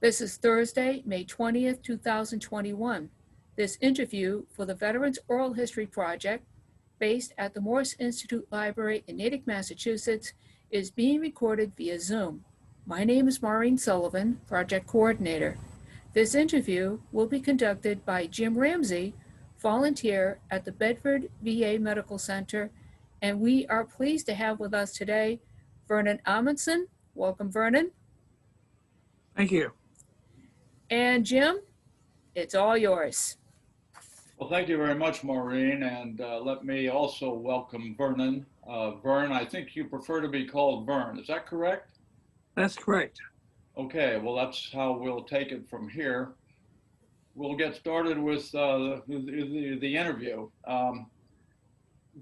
This is Thursday, May 20th, 2021. This interview for the Veterans Oral History Project, based at the Morse Institute Library in Natick, Massachusetts, is being recorded via Zoom. My name is Maureen Sullivan, Project Coordinator. This interview will be conducted by Jim Ramsey, volunteer at the Bedford VA Medical Center, and we are pleased to have with us today Vernon Amundson. Welcome, Vernon. Thank you. And Jim, it's all yours. Well, thank you very much, Maureen, and let me also welcome Vernon. Vern, I think you prefer to be called Vern, is that correct? That's correct. Okay, well, that's how we'll take it from here. We'll get started with the interview.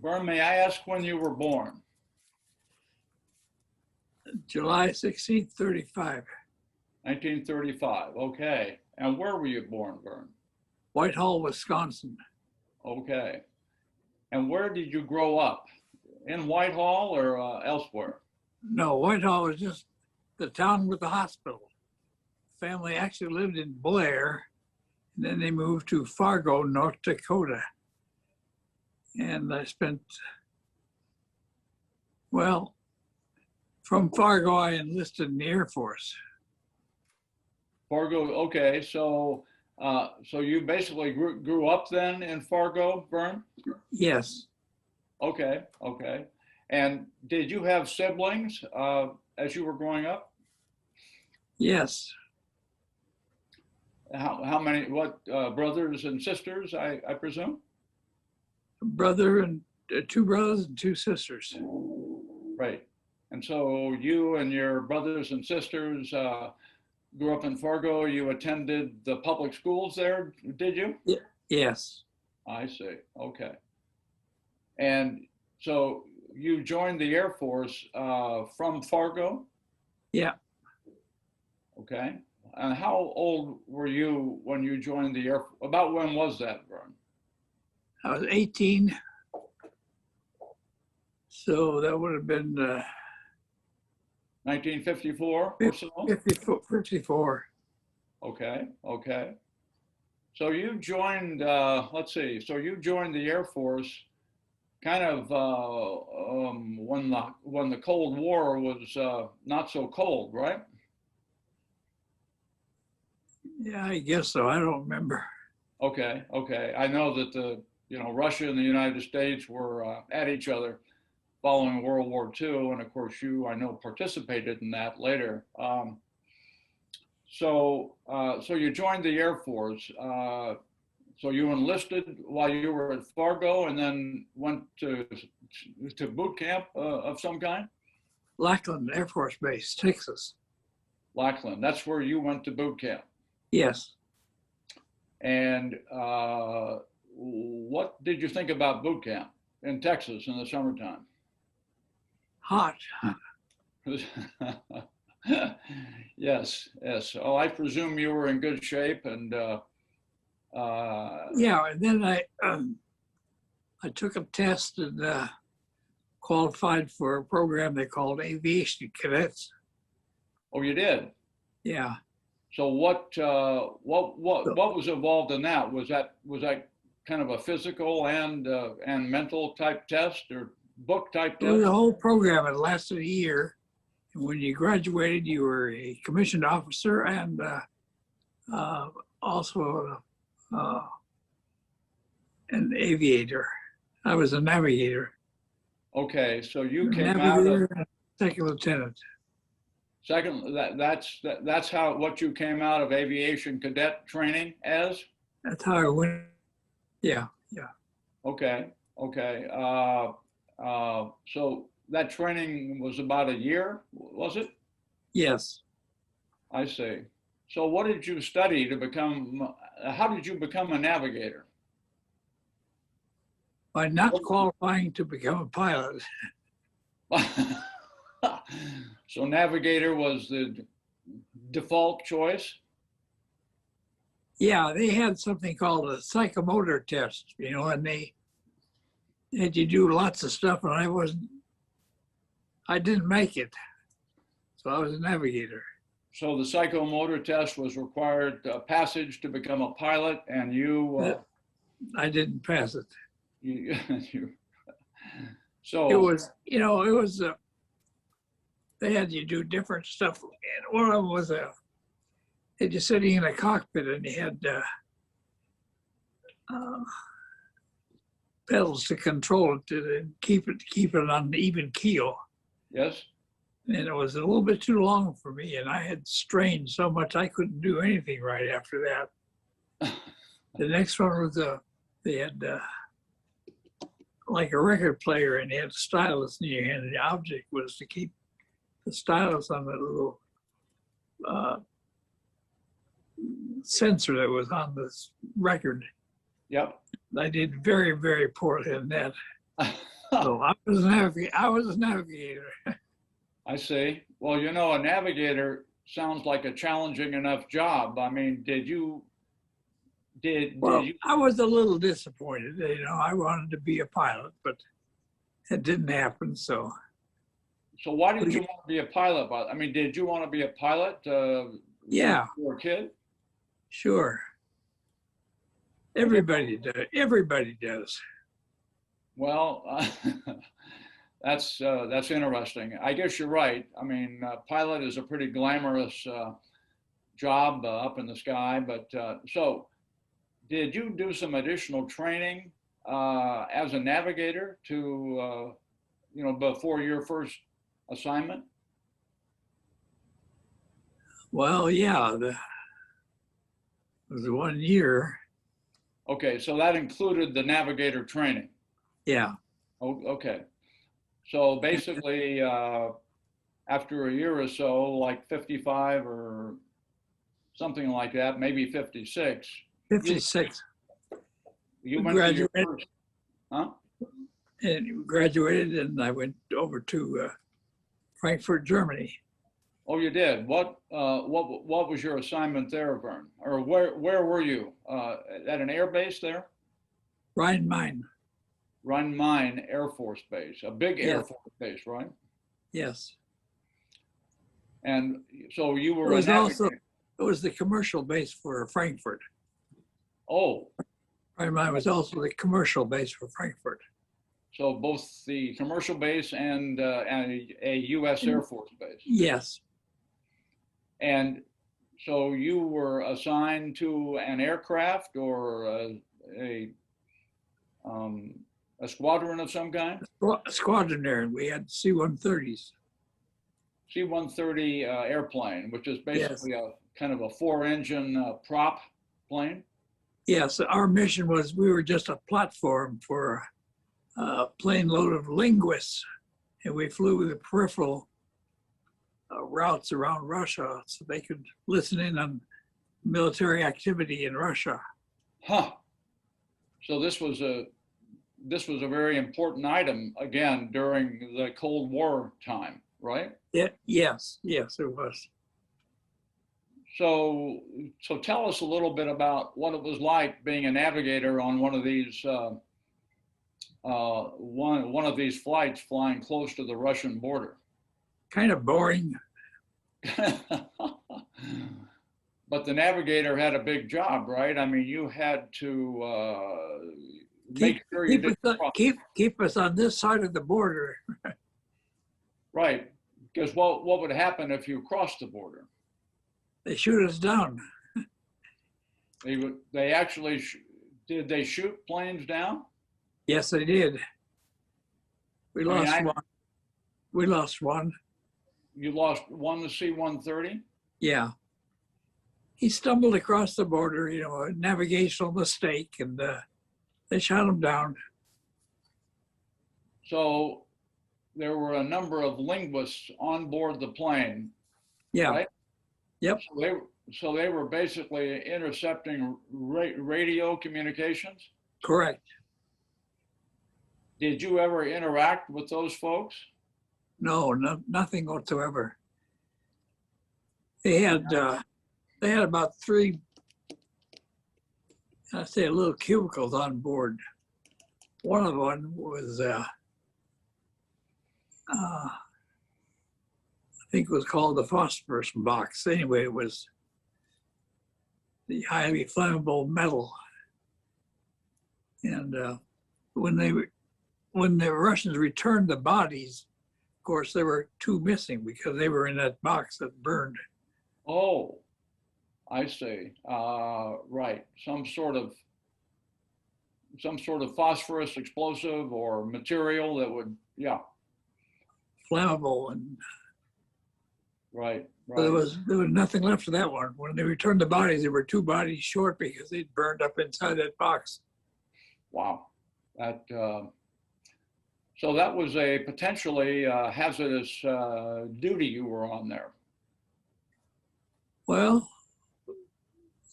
Vern, may I ask when you were born? July 16th, 35. 1935, okay. And where were you born, Vern? Whitehall, Wisconsin. Okay. And where did you grow up? In Whitehall or elsewhere? No, Whitehall was just the town with the hospital. Family actually lived in Blair, and then they moved to Fargo, North Dakota. And I spent, well, from Fargo, I enlisted in the Air Force. Fargo, okay, so you basically grew up then in Fargo, Vern? Yes. Okay. And did you have siblings as you were growing up? Yes. How many, brothers and sisters, I presume? Brother and two brothers and two sisters. Right. And so you and your brothers and sisters grew up in Fargo. You attended the public schools there, did you? Yeah. Yes. I see. Okay. And so you joined the Air Force from Fargo? Yeah. Okay. And how old were you when you joined the Air Force? About when was that, Vern? I was 18. So that would have been 1954 or so? 54. Okay. So you joined, let's see, so you joined the Air Force kind of when the Cold War was not so cold, right? Yeah, I guess so. I don't remember. Okay. I know that Russia and the United States were at each other following World War II, and of course you, I know, participated in that later. So you joined the Air Force. So you enlisted while you were at Fargo, and then went to boot camp of some kind? Lackland Air Force Base, Texas. Lackland, that's where you went to boot camp. Yes. And what did you think about boot camp in Texas in the summertime? Hot. Yes. Oh, I presume you were in good shape, and yeah, and then I took a test and qualified for a program they called Aviation Cadets. Oh, you did? Yeah. So what was involved in that? Was that kind of a physical and mental type test, or book type test? It was a whole program. It lasted a year. And when you graduated, you were a commissioned officer and also an aviator. I was a navigator. Okay, so you came out of second lieutenant. That's what you came out of aviation cadet training as? That's how I went. Yeah. Okay. So that training was about a year, was it? Yes. I see. So what did you study to become, how did you become a navigator? By not qualifying to become a pilot. So navigator was the default choice? Yeah, they had something called a psychomotor test, and they had you do lots of stuff, and I didn't make it. So I was a navigator. So the psychomotor test was required passage to become a pilot, and I didn't pass it. you, you It so was, you know, it was, they had you do different stuff. And one of them was had you sitting in a cockpit and you had uh, pedals to control it to keep it on an even keel. yes. And it was a little bit too long for me, and I had strained so much I couldn't do anything right after that. The next one was they had like a record player, and they had a stylus in your hand, and the object was to keep the stylus on the little sensor that was on this record. Yep. I did very, very poorly in that. So I was a navigator. I see. Well, you know, a navigator sounds like a challenging enough job. I mean, Well, did you? I was a little disappointed. You know, I wanted to be a pilot, but it didn't happen. So So why did you want to be a pilot? I mean, did you want to be a pilot? yeah, When you were a kid? sure. Everybody does. Everybody does. Well, that's interesting. I guess you're right. I mean, pilot is a pretty glamorous job up in the sky. But so, did you do some additional training as a navigator to, you know, before your first assignment? Well, yeah, it was 1 year. Okay, so that included the navigator training. Yeah, Oh, okay. So basically, after a year or so, like 55 or something like that, maybe 56, 56. you went to your Graduated, first, huh? and graduated, and I went over to Frankfurt, Germany. Oh, you did. What was your assignment there, Vern? Or where were you? At an air base there? Rhine-Main. Rhein-Main Air Force Base, a big Air Yes. Force base, right? Yes. And so you It were a was also navigator. it was the commercial base for Frankfurt. Oh, Rhine-Main was also the commercial base for Frankfurt. so both the commercial base and a U.S. Air Force base. Yes. And so you were assigned to an aircraft or a squadron of some kind? Squadron there, and we had C130s. C-130 airplane, which is basically a kind of a four-engine prop plane. Yes, our mission was we were just a platform for a plane load of linguists, and we flew the peripheral routes around Russia so they could listen in on military activity in Russia. Huh. So this was a very important item again during the Cold War time, right? Yeah, yes, it was. So tell us a little bit about what it was like being a navigator on one of these one of these flights flying close to the Russian border. Kind of boring. But the navigator had a big job, right? I mean, you had to make sure you didn't cross. Keep us on this side of the border. Right, because what would happen if you crossed the border? They shoot us down. They actually did they shoot planes down? Yes, they did. We lost I mean, one. We lost one. You lost one to C-130? Yeah. He stumbled across the border, you know, a navigational mistake, and they shot him down. So there were a number of linguists on board the plane, Yeah. right? Yep. So they were basically intercepting radio communications? Correct. Did you ever interact with those folks? No, nothing whatsoever. They had about three, I'd say, little cubicles on board. One of them was, I think it was called the phosphorus box. Anyway, it was the highly flammable metal. And when the Russians returned the bodies, of course, there were 2 missing because they were in that box that burned. Oh, I see. Right. Some sort of phosphorus explosive or material that would, yeah. Flammable, and Right. so there Right. was nothing left of that one. When they returned the bodies, there were 2 bodies short because they'd burned up inside that box. Wow. That, so that was a potentially hazardous duty you were on there. Well,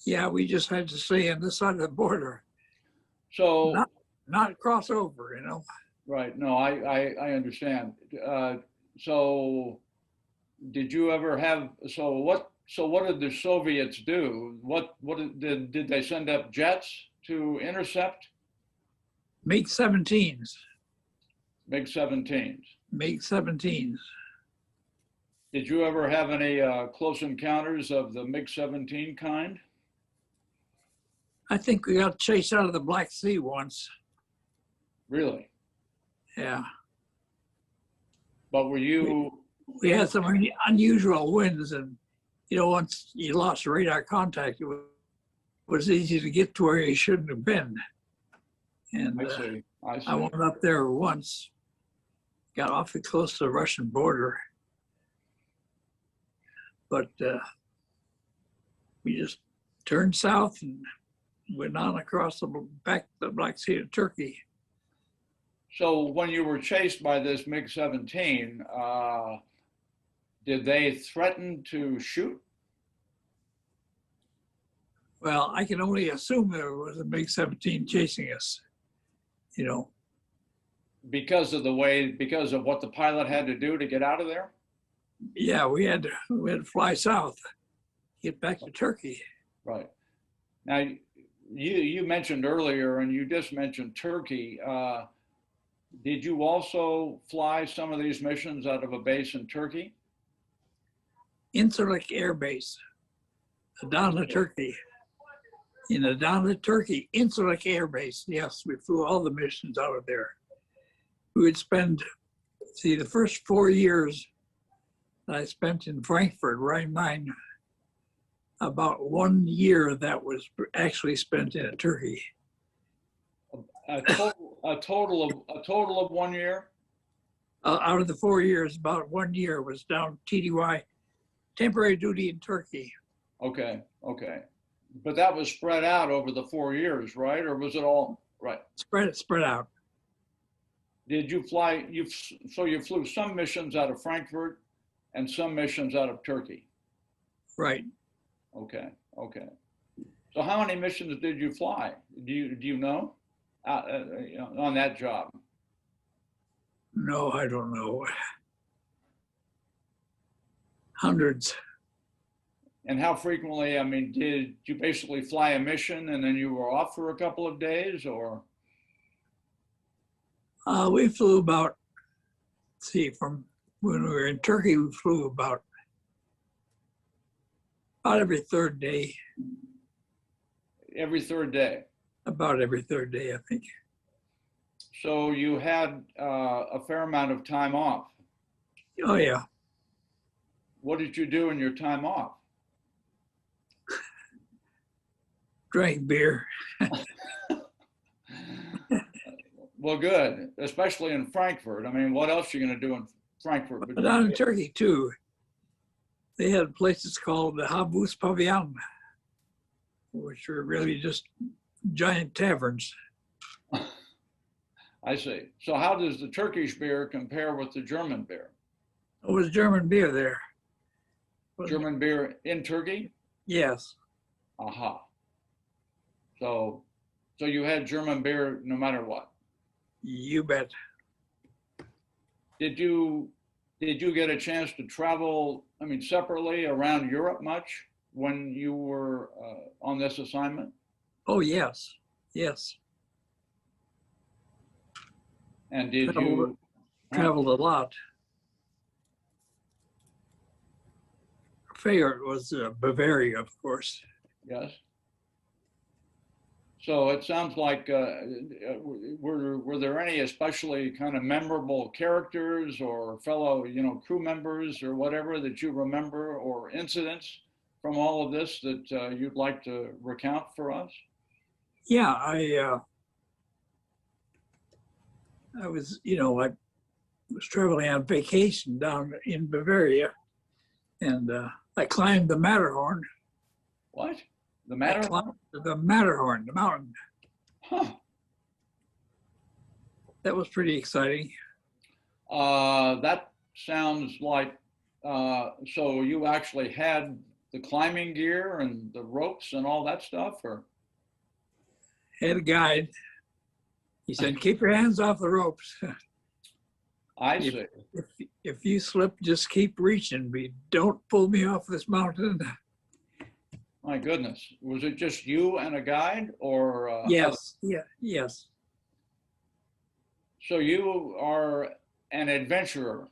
yeah, we just had to stay on this side of the border, So, not cross over, you know. right. No, I understand. So did you ever have, so what did the Soviets do? What did they send up jets to intercept? MiG-17s, MiG-17s. MiG-17s. Did you ever have any close encounters of the MiG-17 kind? I think we got chased out of the Black Sea once. Really? Yeah, But were you, we had some unusual winds, and you know, once you lost radar contact, it was easy to get to where you shouldn't have been. And I see, I I see. went up there once, got awfully close to the Russian border, but we just turned south and went on across back the Black Sea to Turkey. So when you were chased by this MiG-17, did they threaten to shoot? Well, I can only assume there was a MiG-17 chasing us, you know. Because of what the pilot had to do to get out of there? Yeah, we had to fly south, get back to Turkey. Right. Now, you mentioned earlier, and you just mentioned Turkey. Did you also fly some of these missions out of a base in Turkey? Incirlik Air Base, Adana, Turkey. In Adana, Turkey, Incirlik Air Base. Yes, we flew all the missions out of there. We would spend, the first 4 years that I spent in Frankfurt, Rhine-Main, about 1 year that was actually spent in Turkey. A total of 1 year? Out of the 4 years, about 1 year was down TDY, temporary duty in Turkey. Okay, okay. But that was spread out over the 4 years, right? Or was it all, right? Spread out. Did you fly, so you flew some missions out of Frankfurt and some missions out of Turkey? Right. Okay, okay. So how many missions did you fly? Do you know? On that job? No, I don't know. Hundreds. And how frequently, I mean, did you basically fly a mission and then you were off for a couple of days, or? We flew about, from when we were in Turkey, we flew about every third day. Every third day? About every third day, I think. So you had a fair amount of time off. Oh, yeah. What did you do in your time off? Drank beer. Well, good, especially in Frankfurt. I mean, what else are you going to do in Frankfurt? But down in Turkey, too, they had places called the Havuz Pavilion, which were really just giant taverns. I see. So how does the Turkish beer compare with the German beer? It was German beer there. German beer in Turkey? Yes. Aha. So you had German beer no matter what? You bet. Did you get a chance to travel, I mean, separately around Europe much when you were on this assignment? Oh, yes. Yes. And did you Traveled a lot. favorite was Bavaria, of course. Yes. So it sounds like, were there any especially kind of memorable characters or fellow, crew members or whatever that you remember, or incidents from all of this that you'd like to recount for us? Yeah, I was, I was traveling on vacation down in Bavaria, and I climbed the Matterhorn. What? The I Matterhorn? climbed the Matterhorn, the mountain. Huh. That was pretty exciting. That sounds like, so you actually had the climbing gear and the ropes and all that stuff, or? Had a guide. He said, "Keep your hands off the ropes. I If, see. if you slip, just keep reaching. Don't pull me off this mountain." My goodness. Was it just you and a guide, or? Yes, yes. So you are an adventurer.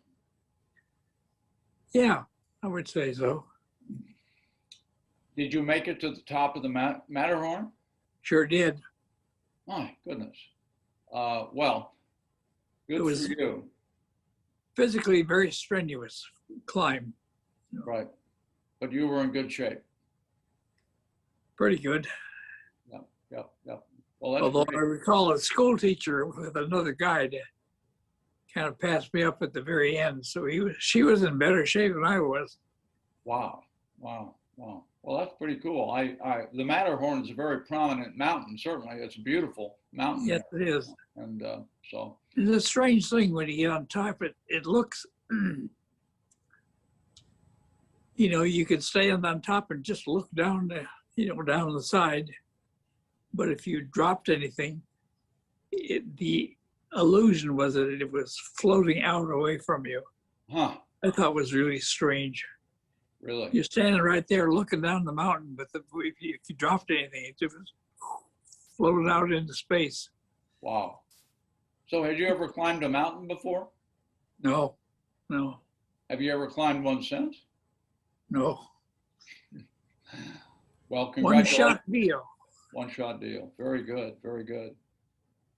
Yeah, I would say so. Did you make it to the top of the Matterhorn? Sure did. My goodness. Well, It good was- for you. Physically very strenuous climb. Right. But you were in good shape. Pretty good. Yep. Well, that's Although I pretty, recall a school teacher with another guide kind of passed me up at the very end. So she was in better shape than I was. wow. Well, that's pretty cool. The Matterhorn is a very prominent mountain. Certainly, it's a beautiful mountain. Yes, it is. And so, It's a strange thing when you get on top. It looks, you could stand on top and just look down down the side. But if you dropped anything, the illusion was that it was floating out away from you. huh? I thought was really strange. Really? You're standing right there looking down the mountain, but if you dropped anything, it just floated out into space. Wow. So, had you ever climbed a mountain before? No. Have you ever climbed one since? Well, One congratulations. shot deal. One shot deal. Very good.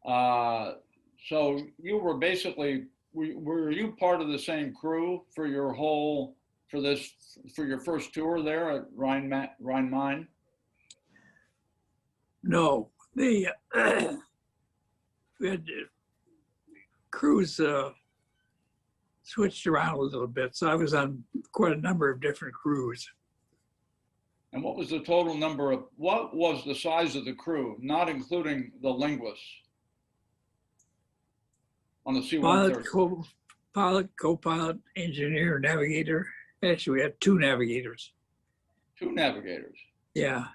So you were basically, were you part of the same crew for your first tour there at Rhine Mine? No, we had crews switched around a little bit, so I was on quite a number of different crews. And what was the size of the crew, not including the linguists on the C-130? Pilot, co-pilot, engineer, navigator. Actually, we had 2 navigators. 2 navigators. Yeah.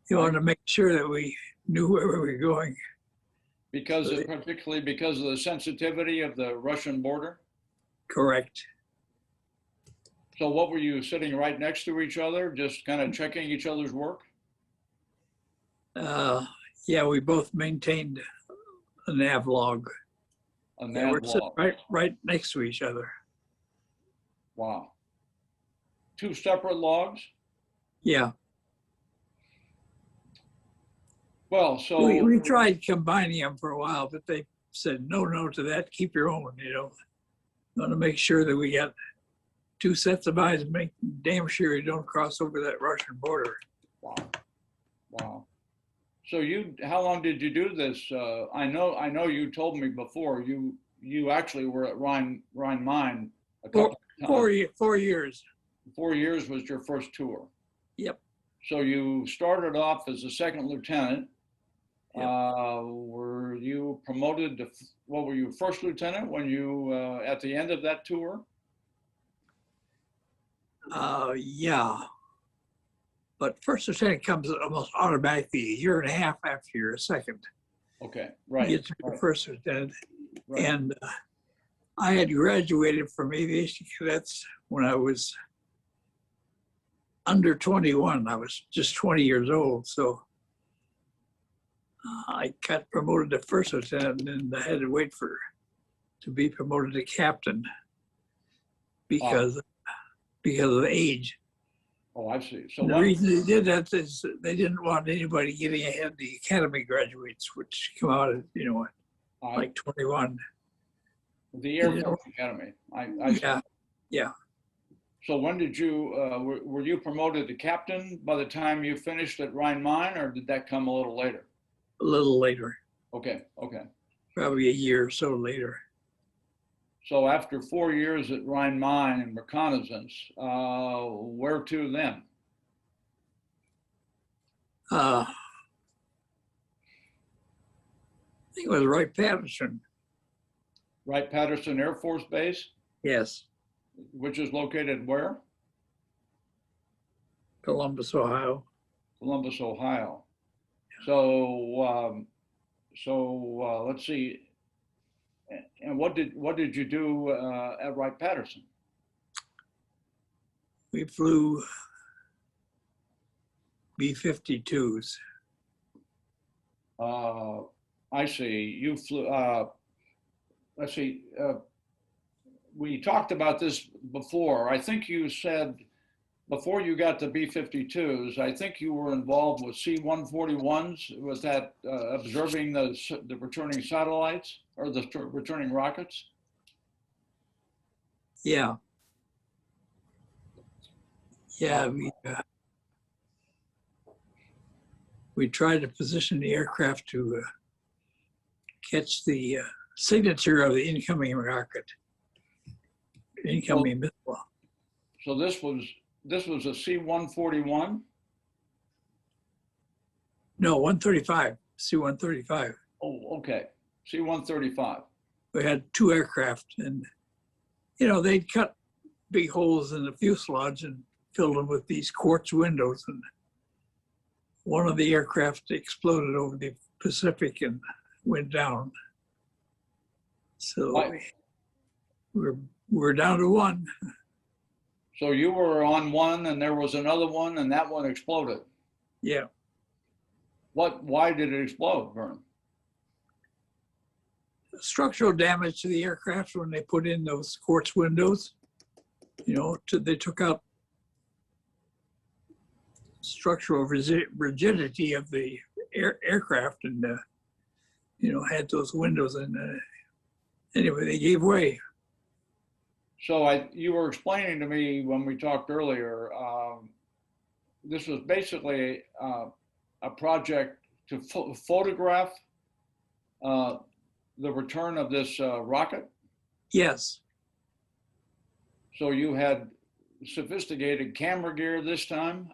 You wanted to make sure that we knew where we were going. Particularly because of the sensitivity of the Russian border? Correct. So what were you sitting right next to each other, just kind of checking each other's work? Yeah, we both maintained a nav log. A Yeah, we're nav sitting log. right next to each other. Wow. 2 separate logs? Yeah. Well, so We tried combining them for a while, but they said no to that. Keep your own, Want to make sure that we got 2 sets of eyes and make damn sure you don't cross over that Russian border. wow. So how long did you do this? I know you told me before you actually were at Rhine Mine a couple of times. 4 years. 4 years was your first tour. Yep. So you started off as a second lieutenant. Yep. Were you promoted to, what were you, first lieutenant when you, at the end of that tour? Yeah. But first lieutenant comes almost automatically a year and a half after you're a second. Okay, You right. get to be first lieutenant. Right. And I had graduated from aviation cadets when I was under 21. I was just 20 years old. So I got promoted to first lieutenant, and I had to wait to be promoted to captain because of the age. Oh, I see. So And the when, reason they did that is they didn't want anybody getting ahead of the academy graduates, which come out at, like 21. the They Air didn't- Force Academy. I see. Yeah, yeah, So when did you, were you promoted to captain by the time you finished at Rhine Mine, or did that come a little later? a little later, Okay, okay. probably a year or so later. So after 4 years at Rhine Mine in reconnaissance, where to then? I think it was Wright-Patterson. Wright-Patterson Air Force Base, Yes, which is located where? Columbus, Ohio. Columbus, Ohio. So, let's see. And what did you do at Wright-Patterson? We flew B-52s. I see. You flew. Let's see. We talked about this before. I think you said before you got to B-52s, I think you were involved with C-141s. Was that observing the returning satellites or the returning rockets? Yeah, yeah. We tried to position the aircraft to catch the signature of the incoming rocket, incoming missile. So this was a C-141. No, 135, C-135. Oh, okay. C-135. We had two aircraft, and they'd cut big holes in the fuselage and filled them with these quartz windows, and one of the aircraft exploded over the Pacific and went down. So we're down to one. So you were on one, and there was another one, and that one exploded. Yeah. Why did it explode, Vern? Structural damage to the aircraft when they put in those quartz windows. They took out structural rigidity of the aircraft and, had those windows. And anyway, they gave way. So you were explaining to me when we talked earlier, this was basically a project to photograph the return of this rocket. Yes, So you had sophisticated camera gear this time.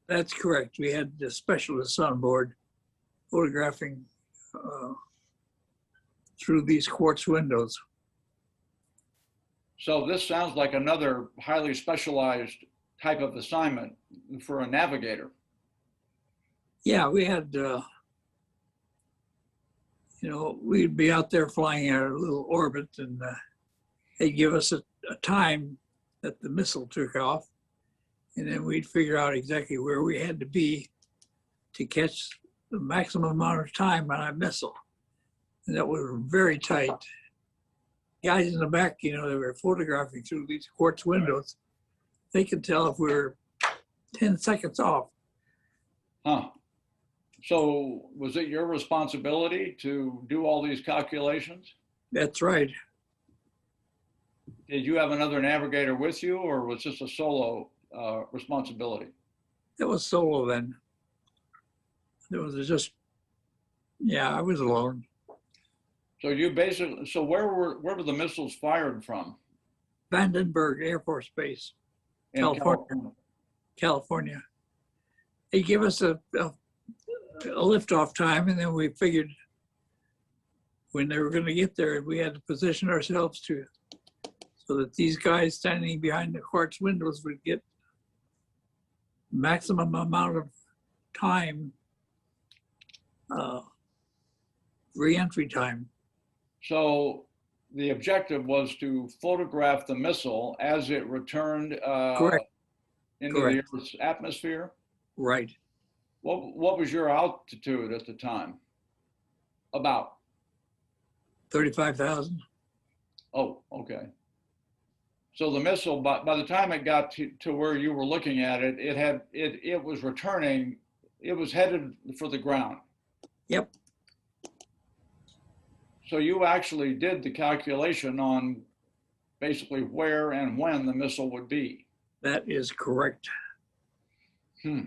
that's correct. We had the specialists on board photographing through these quartz windows. So this sounds like another highly specialized type of assignment for a navigator. Yeah, we had, we'd be out there flying in our little orbit, and they'd give us a time that the missile took off, and then we'd figure out exactly where we had to be to catch the maximum amount of time on a missile. And that was very tight. Guys in the back, they were photographing through these quartz windows. They could tell if we were 10 seconds off. Huh. So was it your responsibility to do all these calculations? That's right. Did you have another navigator with you, or was this a solo responsibility? It was solo then. It was just, I was alone. So where were the missiles fired from? Vandenberg Air Force Base, In California. They give us a liftoff time, and then we figured when they were going to get there, we had to position ourselves so that these guys standing behind the quartz windows would get maximum amount of time, re-entry time. So the objective was to photograph the missile as it returned Correct. into Correct. the Earth's atmosphere. Right. What was your altitude at the time? About? 35,000. Oh, okay. So the missile, by the time it got to where you were looking at it, it was returning, it was headed for the ground. Yep, So you actually did the calculation on basically where and when the missile would be. that is correct. Hmm.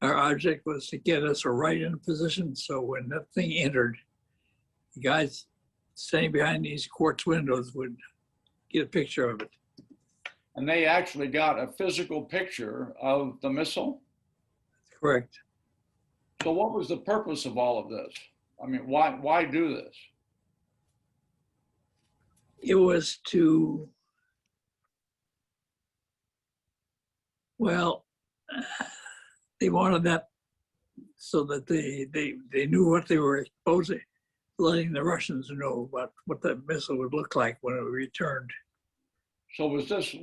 Our object was to get us right in a position so when that thing entered, the guys standing behind these quartz windows would get a picture of it. And they actually got a physical picture of the missile. Correct. So what was the purpose of all of this? I mean, why do this? It was to, well, they wanted that so that they knew what they were exposing, letting the Russians know about what that missile would look like when it returned. So was this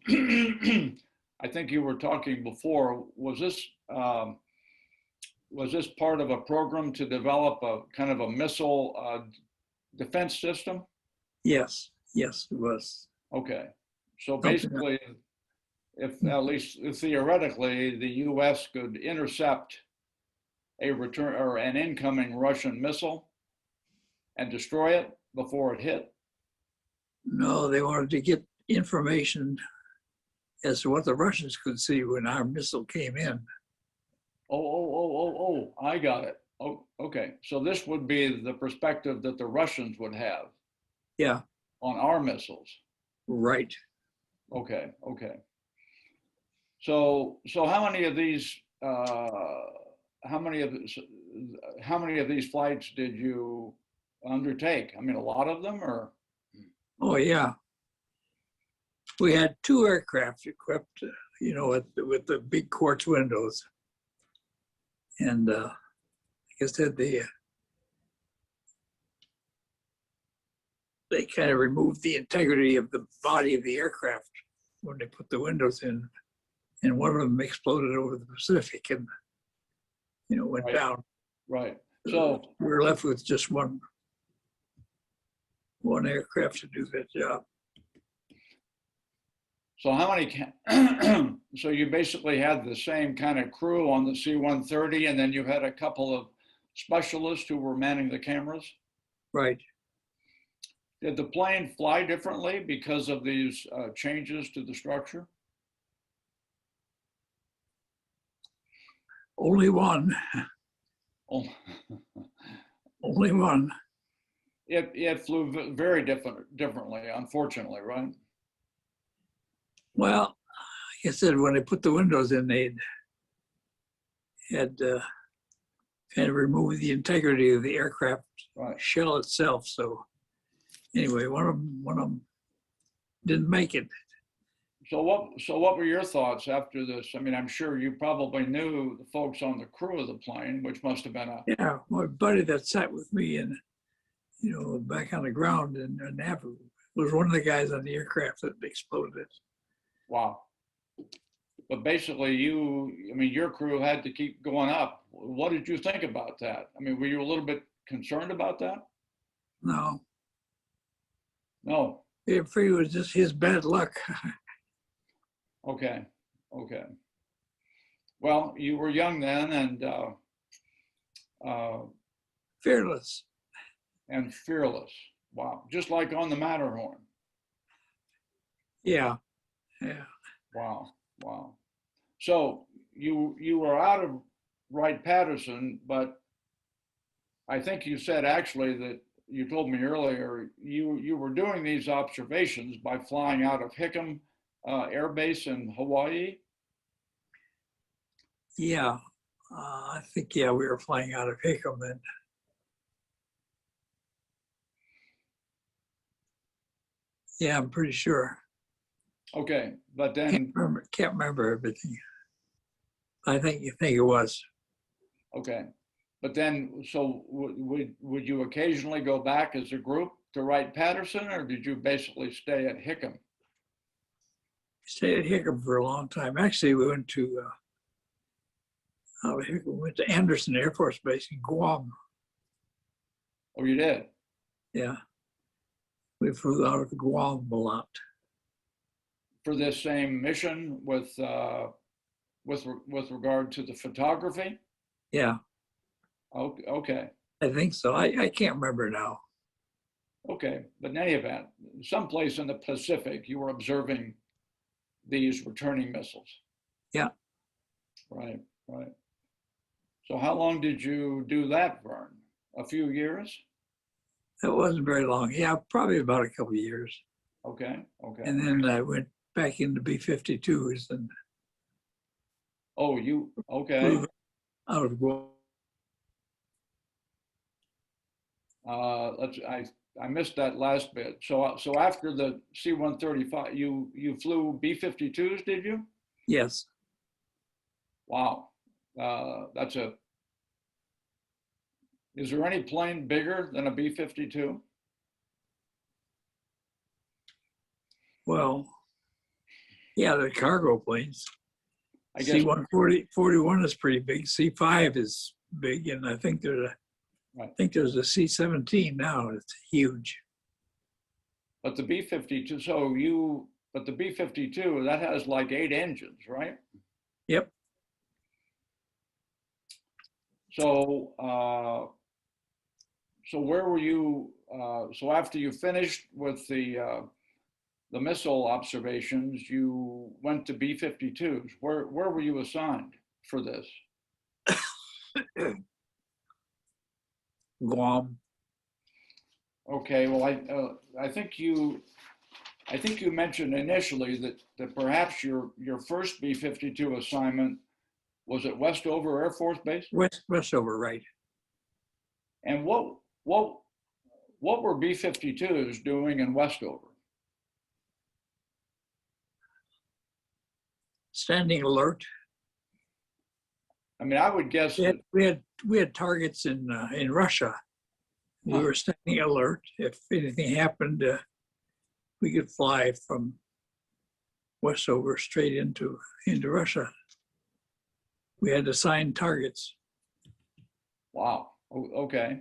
I think you were talking before, was this part of a program to develop a kind of a missile defense system? Yes, yes, it was. Okay. So Something basically, if at least theoretically, the US could intercept a return or an incoming Russian missile and destroy it before it hit. No, they wanted to get information as to what the Russians could see when our missile came in. Oh, I got it. Oh, okay. So this would be the perspective that the Russians would have Yeah, on our missiles. right. Okay. So how many of these how many of these flights did you undertake? I mean, a lot of them, or? Oh, yeah. We had 2 aircraft equipped, with the big quartz windows. And like I said, they kind of removed the integrity of the body of the aircraft when they put the windows in. And one of them exploded over the Pacific and, went Right. down. Right. So We were left with just one aircraft to do that job. so how many so you basically had the same kind of crew on the C-130, and then you had a couple of specialists who were manning the cameras? Right. Did the plane fly differently because of these changes to the structure? Only one. Oh, Only one. it flew very differently, unfortunately, right? Well, like I said, when they put the windows in, they had kind of removed the integrity of the aircraft Right. shell itself. So anyway, one of them didn't make it. So what were your thoughts after this? I mean, I'm sure you probably knew the folks on the crew of the plane, which must have been a Yeah, my buddy that sat with me and back on the ground in Natick was one of the guys on the aircraft that exploded. wow. But basically, your crew had to keep going up. What did you think about that? I mean, were you a little bit concerned about that? No, No. it was just his bad luck. Okay. Well, you were young then Fearless. and fearless. Wow. Just like on the Matterhorn. Yeah. Wow. So you were out of Wright-Patterson, but I think you said actually that you told me earlier you were doing these observations by flying out of Hickam Air Base in Hawaii. Yeah. I think, we were flying out of Hickam then. Yeah, I'm pretty sure. Okay, but then Can't remember everything. I think it was. okay, but then so would you occasionally go back as a group to Wright-Patterson, or did you basically stay at Hickam? Stayed at Hickam for a long time. Actually, we went to Anderson Air Force Base in Guam. Oh, you did? Yeah, we flew out of Guam a lot. for this same mission with regard to the photography? Yeah, Okay, I think so. I can't remember now. okay. But in any event, someplace in the Pacific, you were observing these returning missiles. Yeah, Right, right. So how long did you do that, Vern? A few years? it wasn't very long. Yeah, probably about a couple of years. Okay, okay. And then I went back into B-52s and Oh, okay. flew out of Guam. I missed that last bit. So after the C-135, you flew B-52s, did you? Yes. Wow. Is there any plane bigger than a B-52? Well, yeah, the cargo planes. I guess, C-141 is pretty big. C-5 is big, and I think there's a C-17 now. It's huge. but the B-52, but the B-52, that has like 8 engines, right? Yep. So where were you, so after you finished with the missile observations, you went to B-52s. Where were you assigned for this? Guam. Okay, well, I think you mentioned initially that perhaps your first B-52 assignment was at Westover Air Force Base. Westover, right. And what were B-52s doing in Westover? Standing alert. I mean, I would guess that, We had targets in Russia. We were standing alert. If anything happened, we could fly from Westover straight into Russia. We had assigned targets. wow. Okay.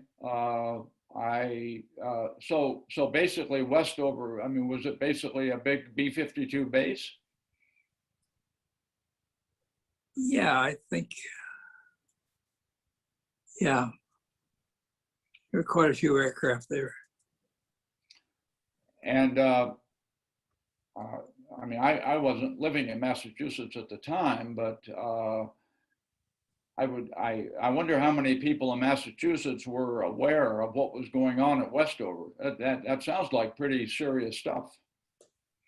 So basically Westover, I mean, was it basically a big B-52 base? Yeah, I think. Yeah, there were quite a few aircraft there. And I mean, I wasn't living in Massachusetts at the time, but I wonder how many people in Massachusetts were aware of what was going on at Westover. That sounds like pretty serious stuff.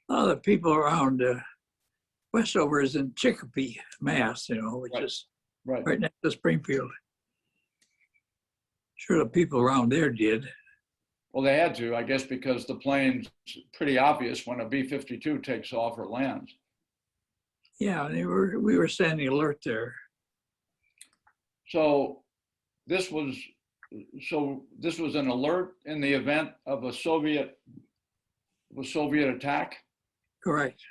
Oh, the people around Westover is in Chicopee, Mass, which Right. is Right. right next to Springfield. Sure, the people around there did. Well, they had to, I guess, because the plane's pretty obvious when a B-52 takes off or lands. Yeah, we were standing alert there. So this was an alert in the event of a Soviet attack. Correct.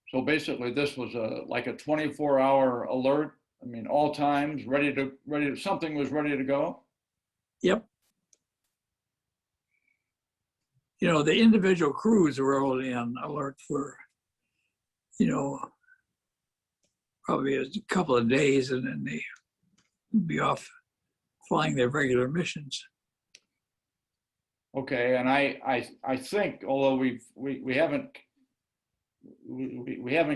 So basically, this was like a 24-hour alert. I mean, all times something was ready to go. Yep. The individual crews were only on alert for, probably a couple of days, and then they would be off flying their regular missions. Okay, and I think, although we haven't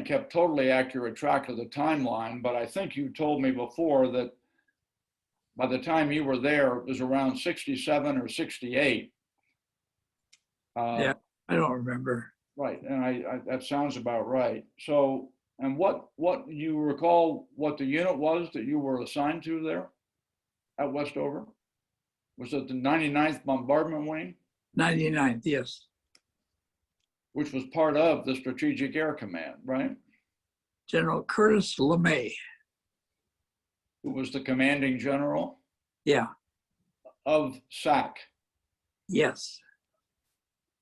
kept totally accurate track of the timeline, but I think you told me before that by the time you were there, it was around 67 or 68. Yeah, I don't remember. Right, and that sounds about right. So, and what you recall what the unit was that you were assigned to there at Westover? Was it the 99th Bombardment Wing? 99th, yes. Which was part of the Strategic Air Command, right? General Curtis LeMay. Who was the commanding general Yeah, of SAC, yes.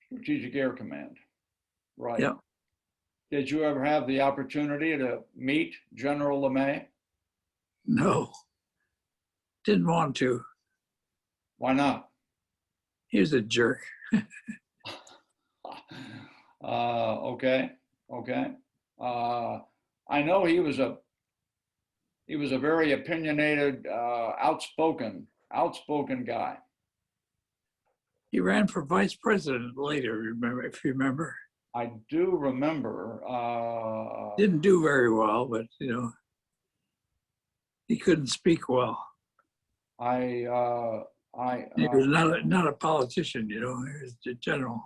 Strategic Air Command, right? Yeah. Did you ever have the opportunity to meet General LeMay? No, didn't want to. Why not? He was a jerk. Okay, okay. I know he was a very opinionated, outspoken guy. He ran for vice president later, remember, if you remember. I do remember. Didn't do very well, but he couldn't speak well. I, He was not a politician, he was a general,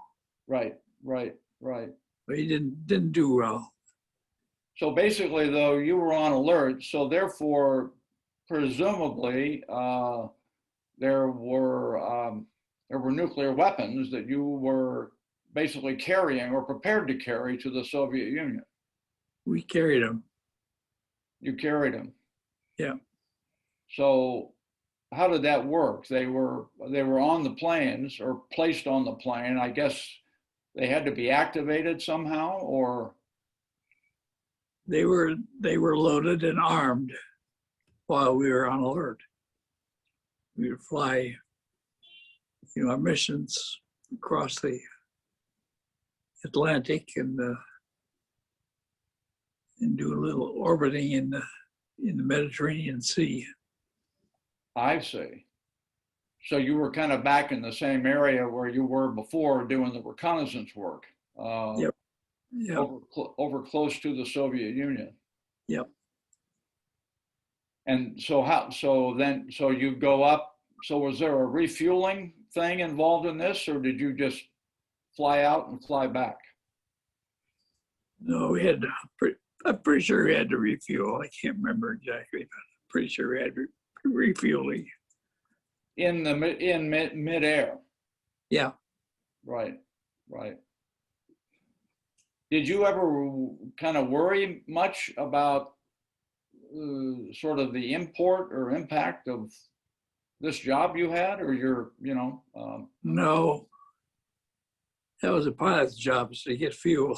right, right, right. but he didn't do well. So basically, though, you were on alert. So therefore, presumably, there were nuclear weapons that you were basically carrying or prepared to carry to the Soviet Union. We carried him. You carried them. Yeah. So how did that work? They were on the planes or placed on the plane. I guess they had to be activated somehow, or They were loaded and armed while we were on alert. We would fly, our missions across the Atlantic and do a little orbiting in the Mediterranean Sea. I see. So you were kind of back in the same area where you were before doing the reconnaissance work. Yep. Yep. Over close to the Soviet Union. Yep. And so you go up. So was there a refueling thing involved in this, or did you just fly out and fly back? No, I'm pretty sure we had to refuel. I can't remember exactly, but I'm pretty sure we had refueling. In midair. Yeah. Right, right. Did you ever kind of worry much about sort of the import or impact of this job you had, or No, that was a pilot's job, is to get fuel.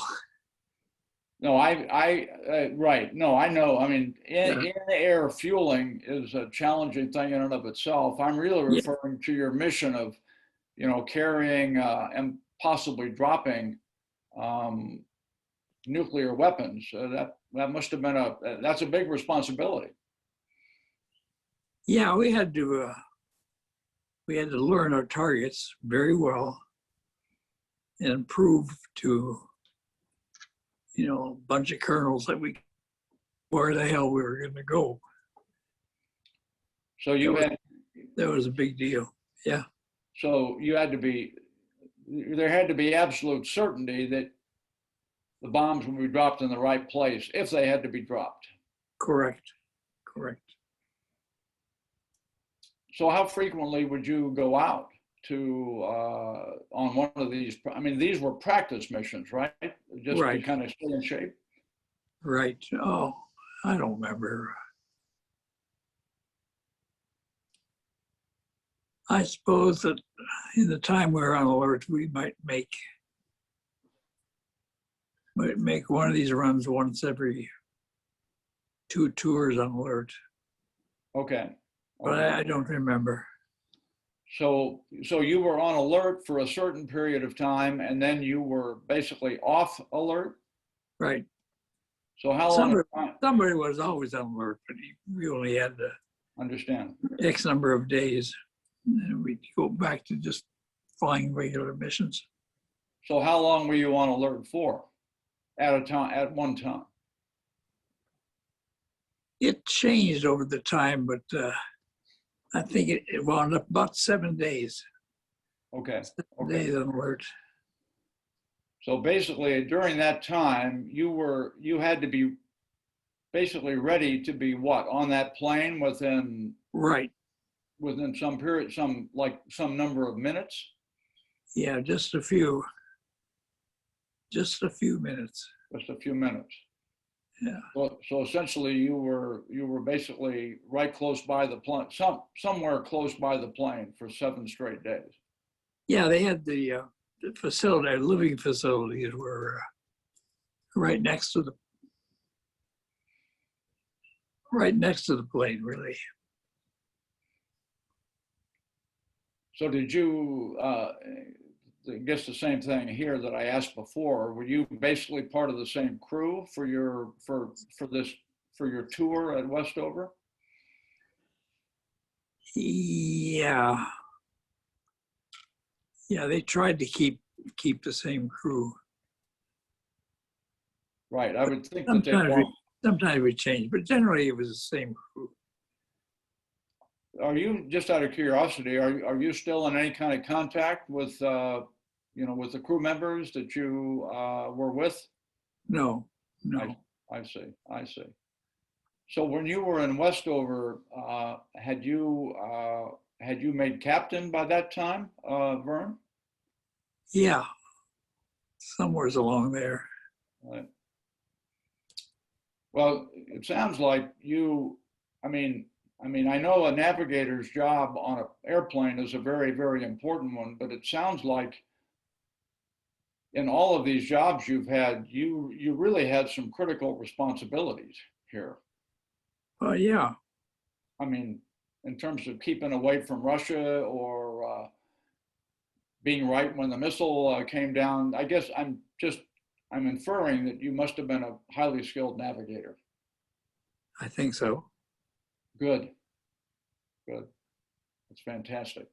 No, right. No, I know. I mean, in air fueling is a challenging thing in and of itself. I'm really referring to your mission of, carrying and possibly dropping nuclear weapons. That must have been that's a big responsibility. Yeah, we had to learn our targets very well and prove to a bunch of colonels that where the hell we were going to go. So that was a big deal. Yeah. So there had to be absolute certainty that the bombs would be dropped in the right place if they had to be dropped. Correct. So how frequently would you go out to on one of these? I mean, these were practice missions, right? Just to kind of stay in shape. Right. Oh, I don't remember. I suppose that in the time we were on alert, we might make one of these runs once every 2 tours on alert. Okay. But I don't remember. So you were on alert for a certain period of time, and then you were basically off alert? Right. So how long? Somebody was always on alert, but we only had the understand X number of days, and we'd go back to just flying regular missions. So how long were you on alert for at one time? It changed over the time, but I think it wound up about 7 days. Okay. 7 days on alert. So basically, during that time, you had to be basically ready to be what, on that plane within some period, some number of minutes? Yeah, just a few minutes. Just a few minutes. Yeah. So essentially, you were basically right close by the plane, somewhere close by the plane for 7 straight days. Yeah, they had the facility, living facilities were right next to the plane, really. So did you, I guess the same thing here that I asked before. Were you basically part of the same crew for your for your tour at Westover? Yeah. Yeah, they tried to keep the same crew. Right. I would think that they Sometimes want. sometimes we changed, but generally it was the same crew. Are you, just out of curiosity, are you still in any kind of contact with with the crew members that you were with? No, I, no. I see. I see. So when you were in Westover, had you made captain by that time, Vern? Yeah, somewhere's along there. Right. Well, it sounds like you. I mean, I know a navigator's job on an airplane is a very, very important one, but it sounds like in all of these jobs you've had, you really had some critical responsibilities here. Yeah, I mean, in terms of keeping away from Russia or being right when the missile came down. I guess I'm inferring that you must have been a highly skilled navigator. I think so. Good, good. That's fantastic.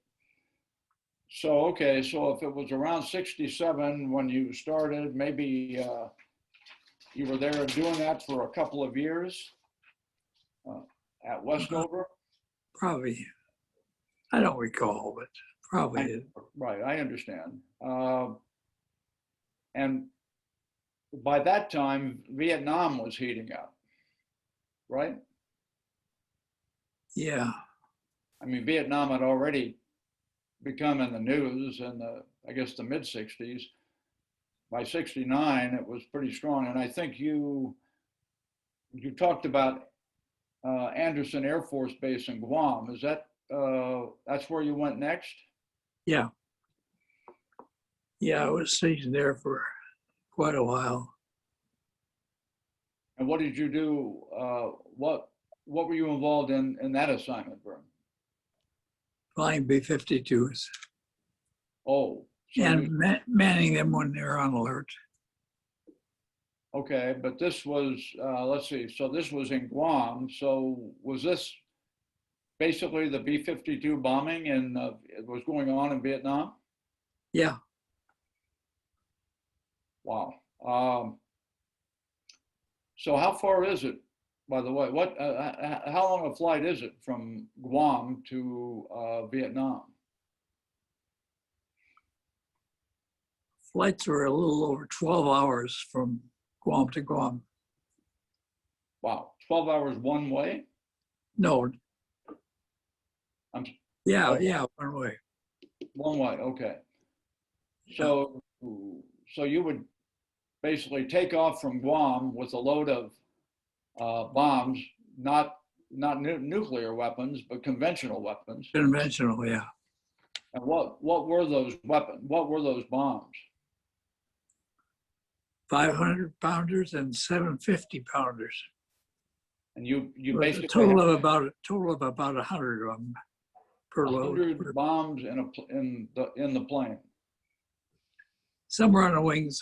So, okay, so if it was around 67 when you started, maybe you were there doing that for a couple of years uh, at Westover? Probably. I don't recall, but probably. Right, I understand. And by that time, Vietnam was heating up, right? Yeah, I mean, Vietnam had already become in the news in I guess, the mid 60s. By 69, it was pretty strong. And I think you talked about Anderson Air Force Base in Guam. Is that, that's where you went next? yeah. Yeah, I was stationed there for quite a while. And what did you do? What were you involved in that assignment, Vern? Flying B-52s Oh, so and manning them when they're on alert. okay, but this was, let's see, so this was in Guam. So was this basically the B-52 bombing and it was going on in Vietnam? Yeah, Wow. So how far is it, by the way? How long a flight is it from Guam to Vietnam? flights were a little over 12 hours from Guam to Guam. Wow, 12 hours one way? No, I'm, yeah, oh, yeah, one way. one way, okay. So you would basically take off from Guam with a load of bombs, not nuclear weapons, but conventional weapons. Conventional, yeah. And what were those weapons? What were those bombs? 500 pounders and 750 pounders. And you With basically a total of about 100 of them per load. 100 bombs in the plane. Some were on the wings.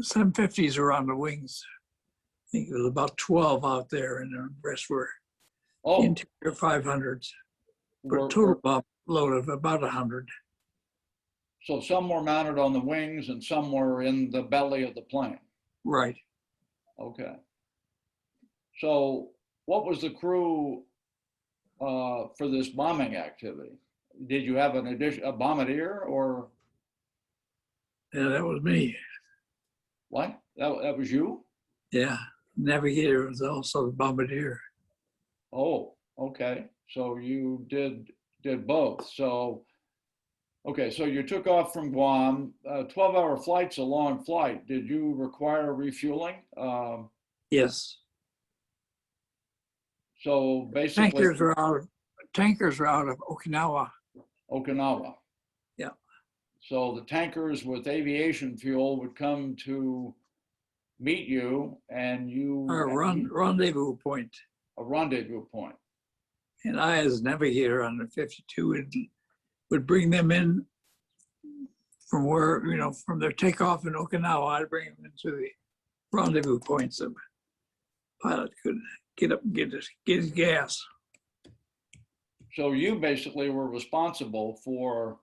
750s were on the wings. I think it was about 12 out there, and the rest were interior 500s. For a total bomb load of about 100. So some were mounted on the wings and some were in the belly of the plane. Right. Okay. So what was the crew for this bombing activity? Did you have a bombardier or? Yeah, that was me. What? That was you? Yeah. Navigator was also the bombardier. Oh, okay. So you did both. So, okay. So you took off from Guam. 12-hour flight's a long flight. Did you require refueling? Yes. So basically, tankers are out of Okinawa. Okinawa. Yeah. So the tankers with aviation fuel would come to meet you, and you Our rendezvous point. a rendezvous point. And I, as navigator on the 52, would bring them in from where, from their takeoff in Okinawa, I'd bring them into the rendezvous points so pilot could get up and get his gas. So you basically were responsible for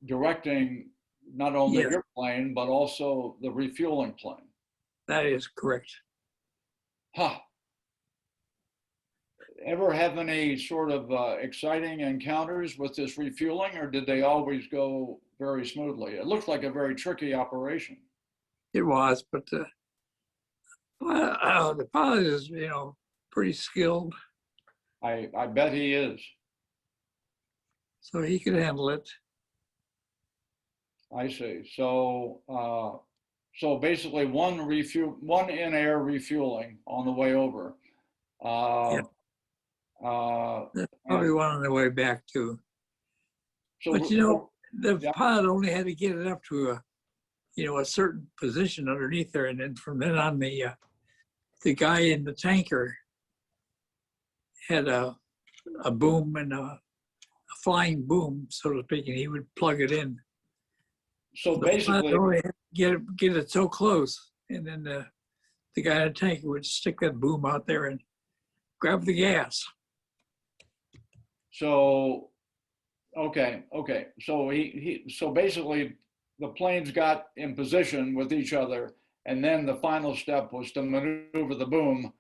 directing not only Yes, your plane, but also the refueling plane. that is correct. Huh. Ever have any sort of exciting encounters with this refueling, or did they always go very smoothly? It looks like a very tricky operation. It was, but the pilot is, pretty skilled, I bet he is. so he could handle it. I see. So, so basically one in-air refueling on the way over. Yeah. There's probably And one on the way back too. so, But the yeah. pilot only had to get it up to a certain position underneath there, and then from then on, the guy in the tanker had a boom and a flying boom, so to speak, and he would plug it in. So The pilot basically, only had to get it so close, and then the guy in the tanker would stick that boom out there and grab the gas. so okay. So so basically the planes got in position with each other, and then the final step was to maneuver the boom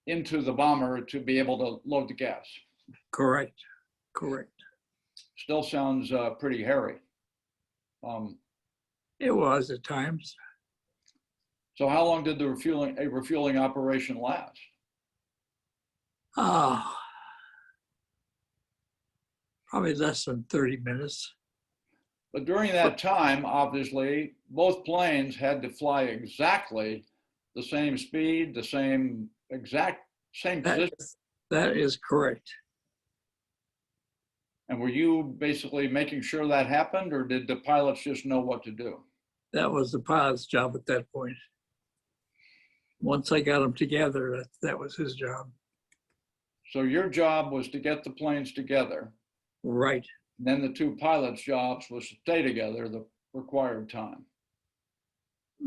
into the bomber to be able to load the gas. Correct. Still sounds pretty hairy. It was at times. So how long did the refueling operation last? Probably less than 30 minutes. But during that time, obviously, both planes had to fly exactly the same speed, the same position. That is correct. And were you basically making sure that happened, or did the pilots just know what to do? That was the pilot's job at that point. Once I got them together, that was his job. So your job was to get the planes together. Right. And then the two pilots' jobs was to stay together the required time.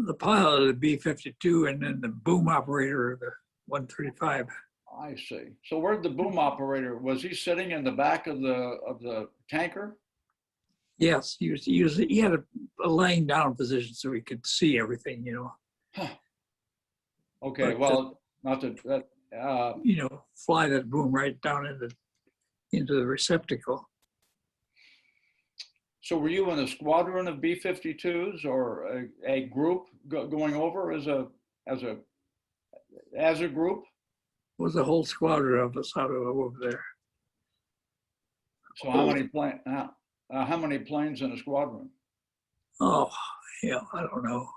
The pilot of the B-52 and then the boom operator of the 135. I see. So where'd the boom operator, was he sitting in the back of the tanker? Yes, he had a laying down position so he could see everything, Huh. Okay, But, well, not that, fly that boom right down into the receptacle. so were you in a squadron of B-52s or a group going over as a group? It was a whole squadron of us out over there. So how many planes in a squadron? Oh, yeah, I don't know.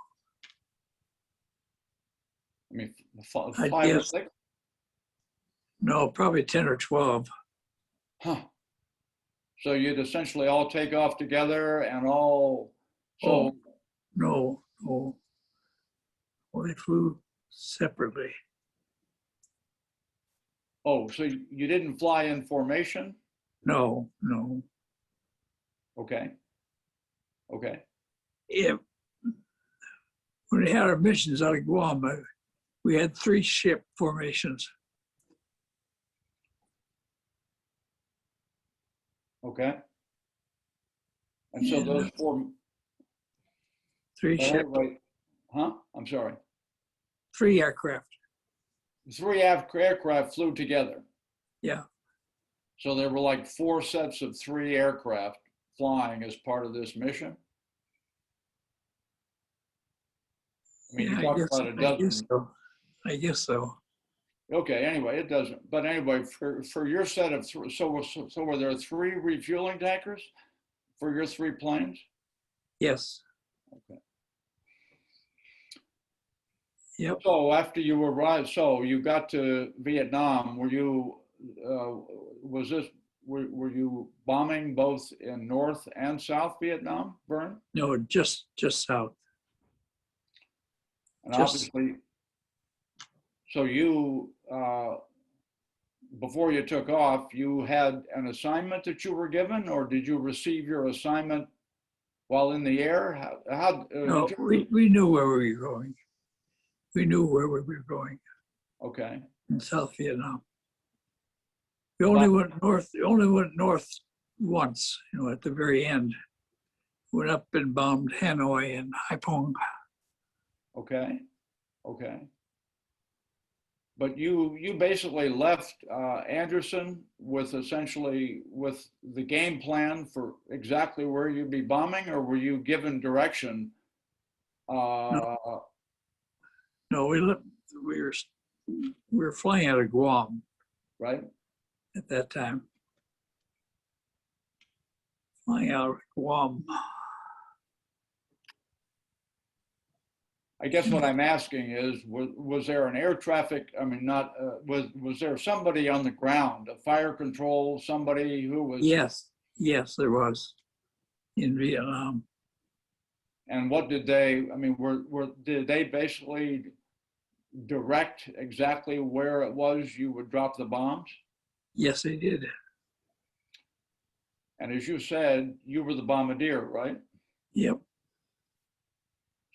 I mean, I five or guess. six? No, probably 10 or 12. Huh. So you'd essentially all take off together and all, so, No. Well, they flew separately. oh, so you didn't fly in formation? No. Okay. When we had our missions out of Guam, we had 3 ship formations. Okay. And so those 3 ship, wait, huh? I'm sorry. 3 aircraft. 3 aircraft flew together. Yeah. So there were like 4 sets of 3 aircraft flying as part of this mission. I mean, you talked about a dozen. I guess so. Okay, anyway, it doesn't. But anyway, for your set of, so were there 3 refueling tankers for your 3 planes? Yes. Okay. Yep. So after you arrived, so you got to Vietnam, were you, were you bombing both in North and South Vietnam, Vern? No, just south. And Just- obviously, so you, before you took off, you had an assignment that you were given, or did you receive your assignment while in the air? No, we knew where we were going. We knew where we were going okay. in South Vietnam. We only went north. We only went north once. You know, at the very end, went up and bombed Hanoi and Haiphong. Okay. Okay. But you basically left Anderson with essentially with the game plan for exactly where you'd be bombing, or were you given direction? No, no, we left. We were flying out of Guam Right. at that time. Flying out of Guam. I guess what I'm asking is, was there an air traffic? I mean, not was there somebody on the ground, a fire control, somebody who was? Yes, yes, there was in Vietnam. And what did they? I mean, did they basically direct exactly where it was you would drop the bombs? Yes, they did. And as you said, you were the bombardier, right? Yep.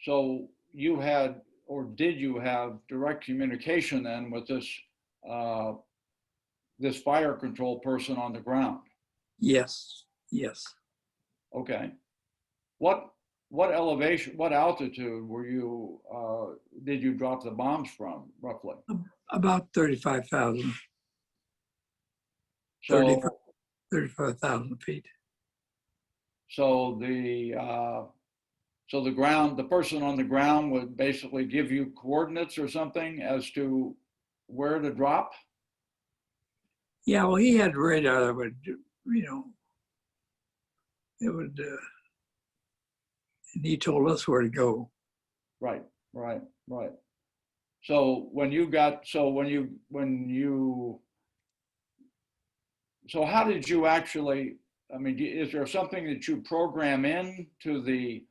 So you had, or did you have direct communication then with this fire control person on the ground? Yes. Yes. Okay. What elevation, what altitude were you, did you drop the bombs from, roughly? About 35,000. So 35,000 feet. so the person on the ground would basically give you coordinates or something as to where to drop? Yeah, well, he had radar that would, you know, it would, and he told us where to go. Right, right, right. So when you got, so how did you actually, I mean, is there something that you program in to the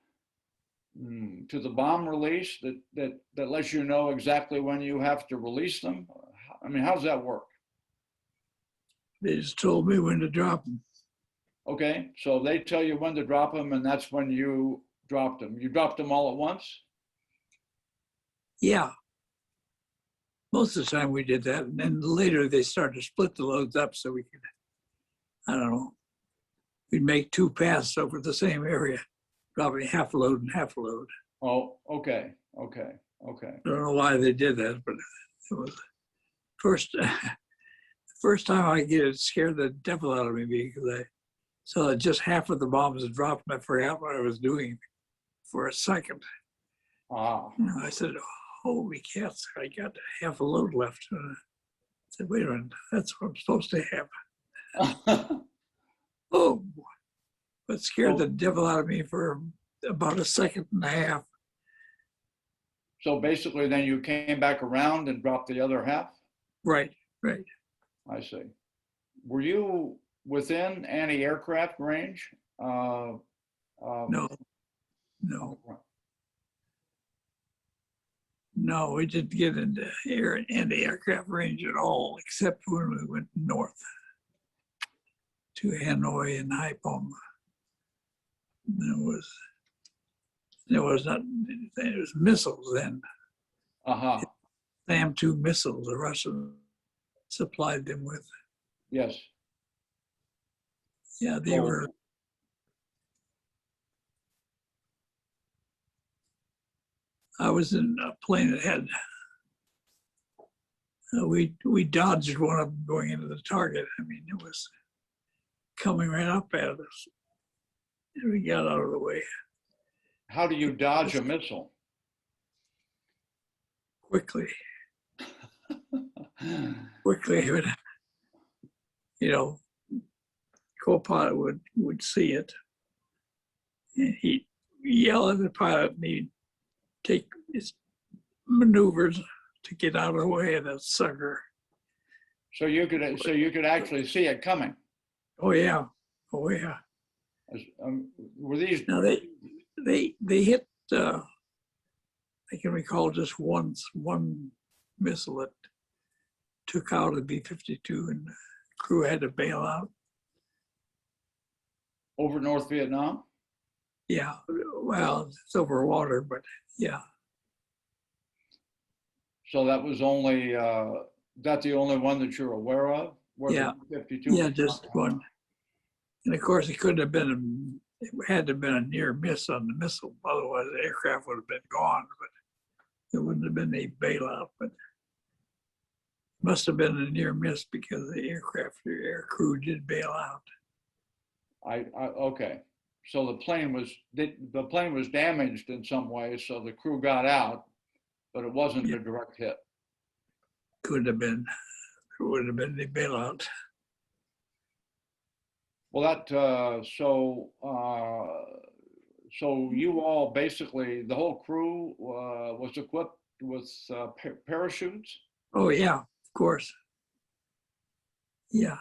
bomb release that lets you know exactly when you have to release them? I mean, how does that work? They just told me when to drop them. Okay, so they tell you when to drop them, and that's when you dropped them. You dropped them all at once? Yeah, most of the time we did that. And then later they started to split the loads up so we could, I don't know, we'd make two passes over the same area, dropping half a load and half a load. Oh, okay, okay, okay. I don't know why they did that, but it was first time I get it scared the devil out of me because I saw that just half of the bombs had dropped and I forgot what I was doing for a second. Ah, You know, I said, holy cats, I got half a load left. And I said, wait a minute, that's what I'm supposed to have. Oh, but scared the devil out of me for about a second and a half. so basically then you came back around and dropped the other half? Right, right. I see. Were you within anti-aircraft range? No, no, no, we didn't get into anti-aircraft range at all, except when we went north to Hanoi and Haiphong. There was not, there was missiles then. Uh-huh. SAM-2 missiles, the Russians supplied them with. Yes. Yeah, they were. I was in a plane that had, we dodged one of them going into the target. I mean, it was coming right up at us. And we got out of the way. How do you dodge a missile? Quickly. Quickly, you know, co-pilot would see it, and he'd yell at the pilot, and he'd take his maneuvers to get out of the way of that sucker. So you could actually see it coming. Oh yeah, oh yeah. Were these? Now they hit. I can recall just one missile that took out a B-52, and the crew had to bail out. Over North Vietnam? Yeah, well, it's over water, but yeah, So that was only, that the only one that you're aware of? Where the yeah, B-52 yeah, was just shot down? one. And of course, it couldn't have been, it had to have been a near miss on the missile. Otherwise, the aircraft would have been gone, but there wouldn't have been any bailout. But it must have been a near miss because the air crew did bail out. Okay. So the plane was damaged in some way, so the crew got out, but it wasn't Yeah, a direct hit. could have been, there would have been the bailout. Well, so you all basically, the whole crew was equipped with parachutes? Oh, yeah, of course. Yeah.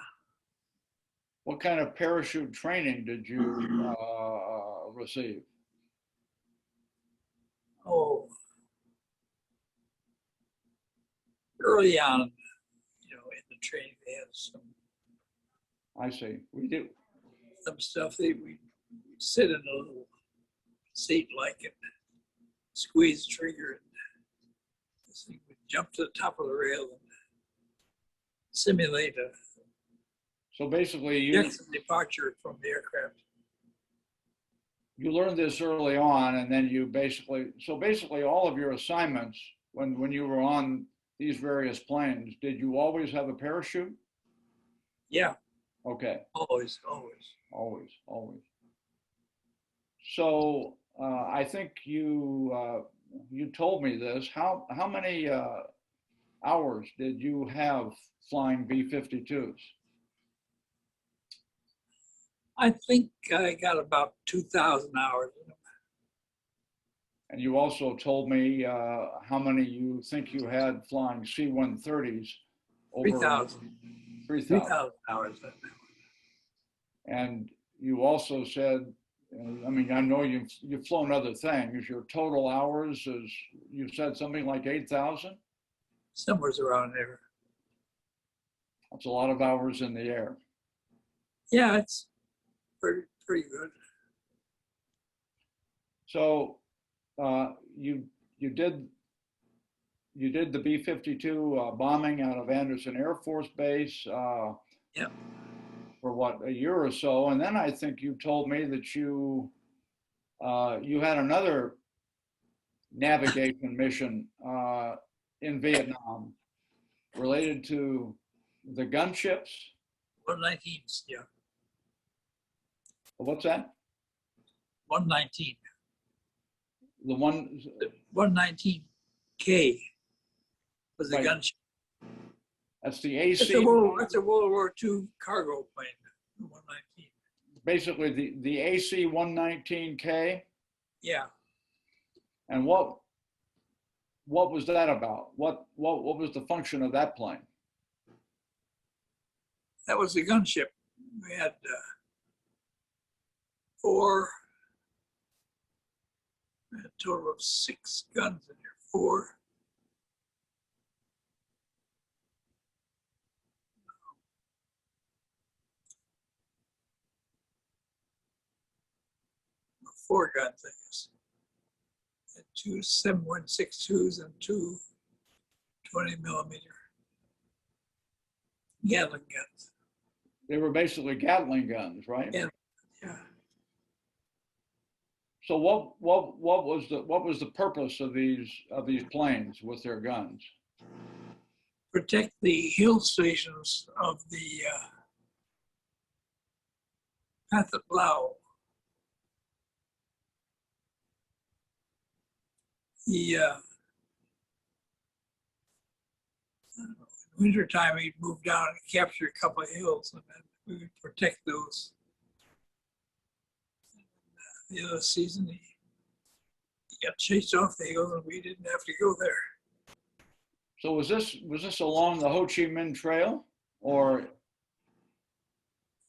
What kind of parachute training did you receive? Oh, early on, in the training, they had I see. We do. some stuff. We'd sit in a little seat like it, squeeze the trigger, and this thing would jump to the top of the rail and simulate a So basically, ejection departure from the aircraft. you learned this early on, and then so basically all of your assignments when you were on these various planes, did you always have a parachute? Yeah, Okay, always. always. So I think you told me this. How many hours did you have flying B-52s? I think I got about 2,000 hours in them. And you also told me how many you think you had flying C-130s over 3,000. 3,000. 3,000 hours. And you also said, I mean, I know you've flown other things. Your total hours is, you said something like 8,000? Somewhere's around there. That's a lot of hours in the air. Yeah, it's pretty good. So you did the B-52 bombing out of Anderson Air Force Base Yeah. for what, a year or so, and then I think you told me that you had another navigation mission in Vietnam related to the gunships. 119s, yeah. What's that? 119. The one, 119K was the right, gunship. that's the It's AC. it's a World War II cargo plane, the 119. Basically, the AC 119K. Yeah, And what was that about? What was the function of that plane? that was the gunship. We had a total of 6 guns in there. 4. Four guns, I guess. And 2 7.62s and 2 20mm Gatling guns. They were basically Gatling guns, right? Yeah, yeah. So what was the purpose of these planes with their guns? Protect the hill stations of the Pathet Lao. In wintertime, we'd move down and capture a couple of hills, and then we would protect those. The other season, he got chased off the hills, and we didn't have to go there. So was this along the Ho Chi Minh Trail, or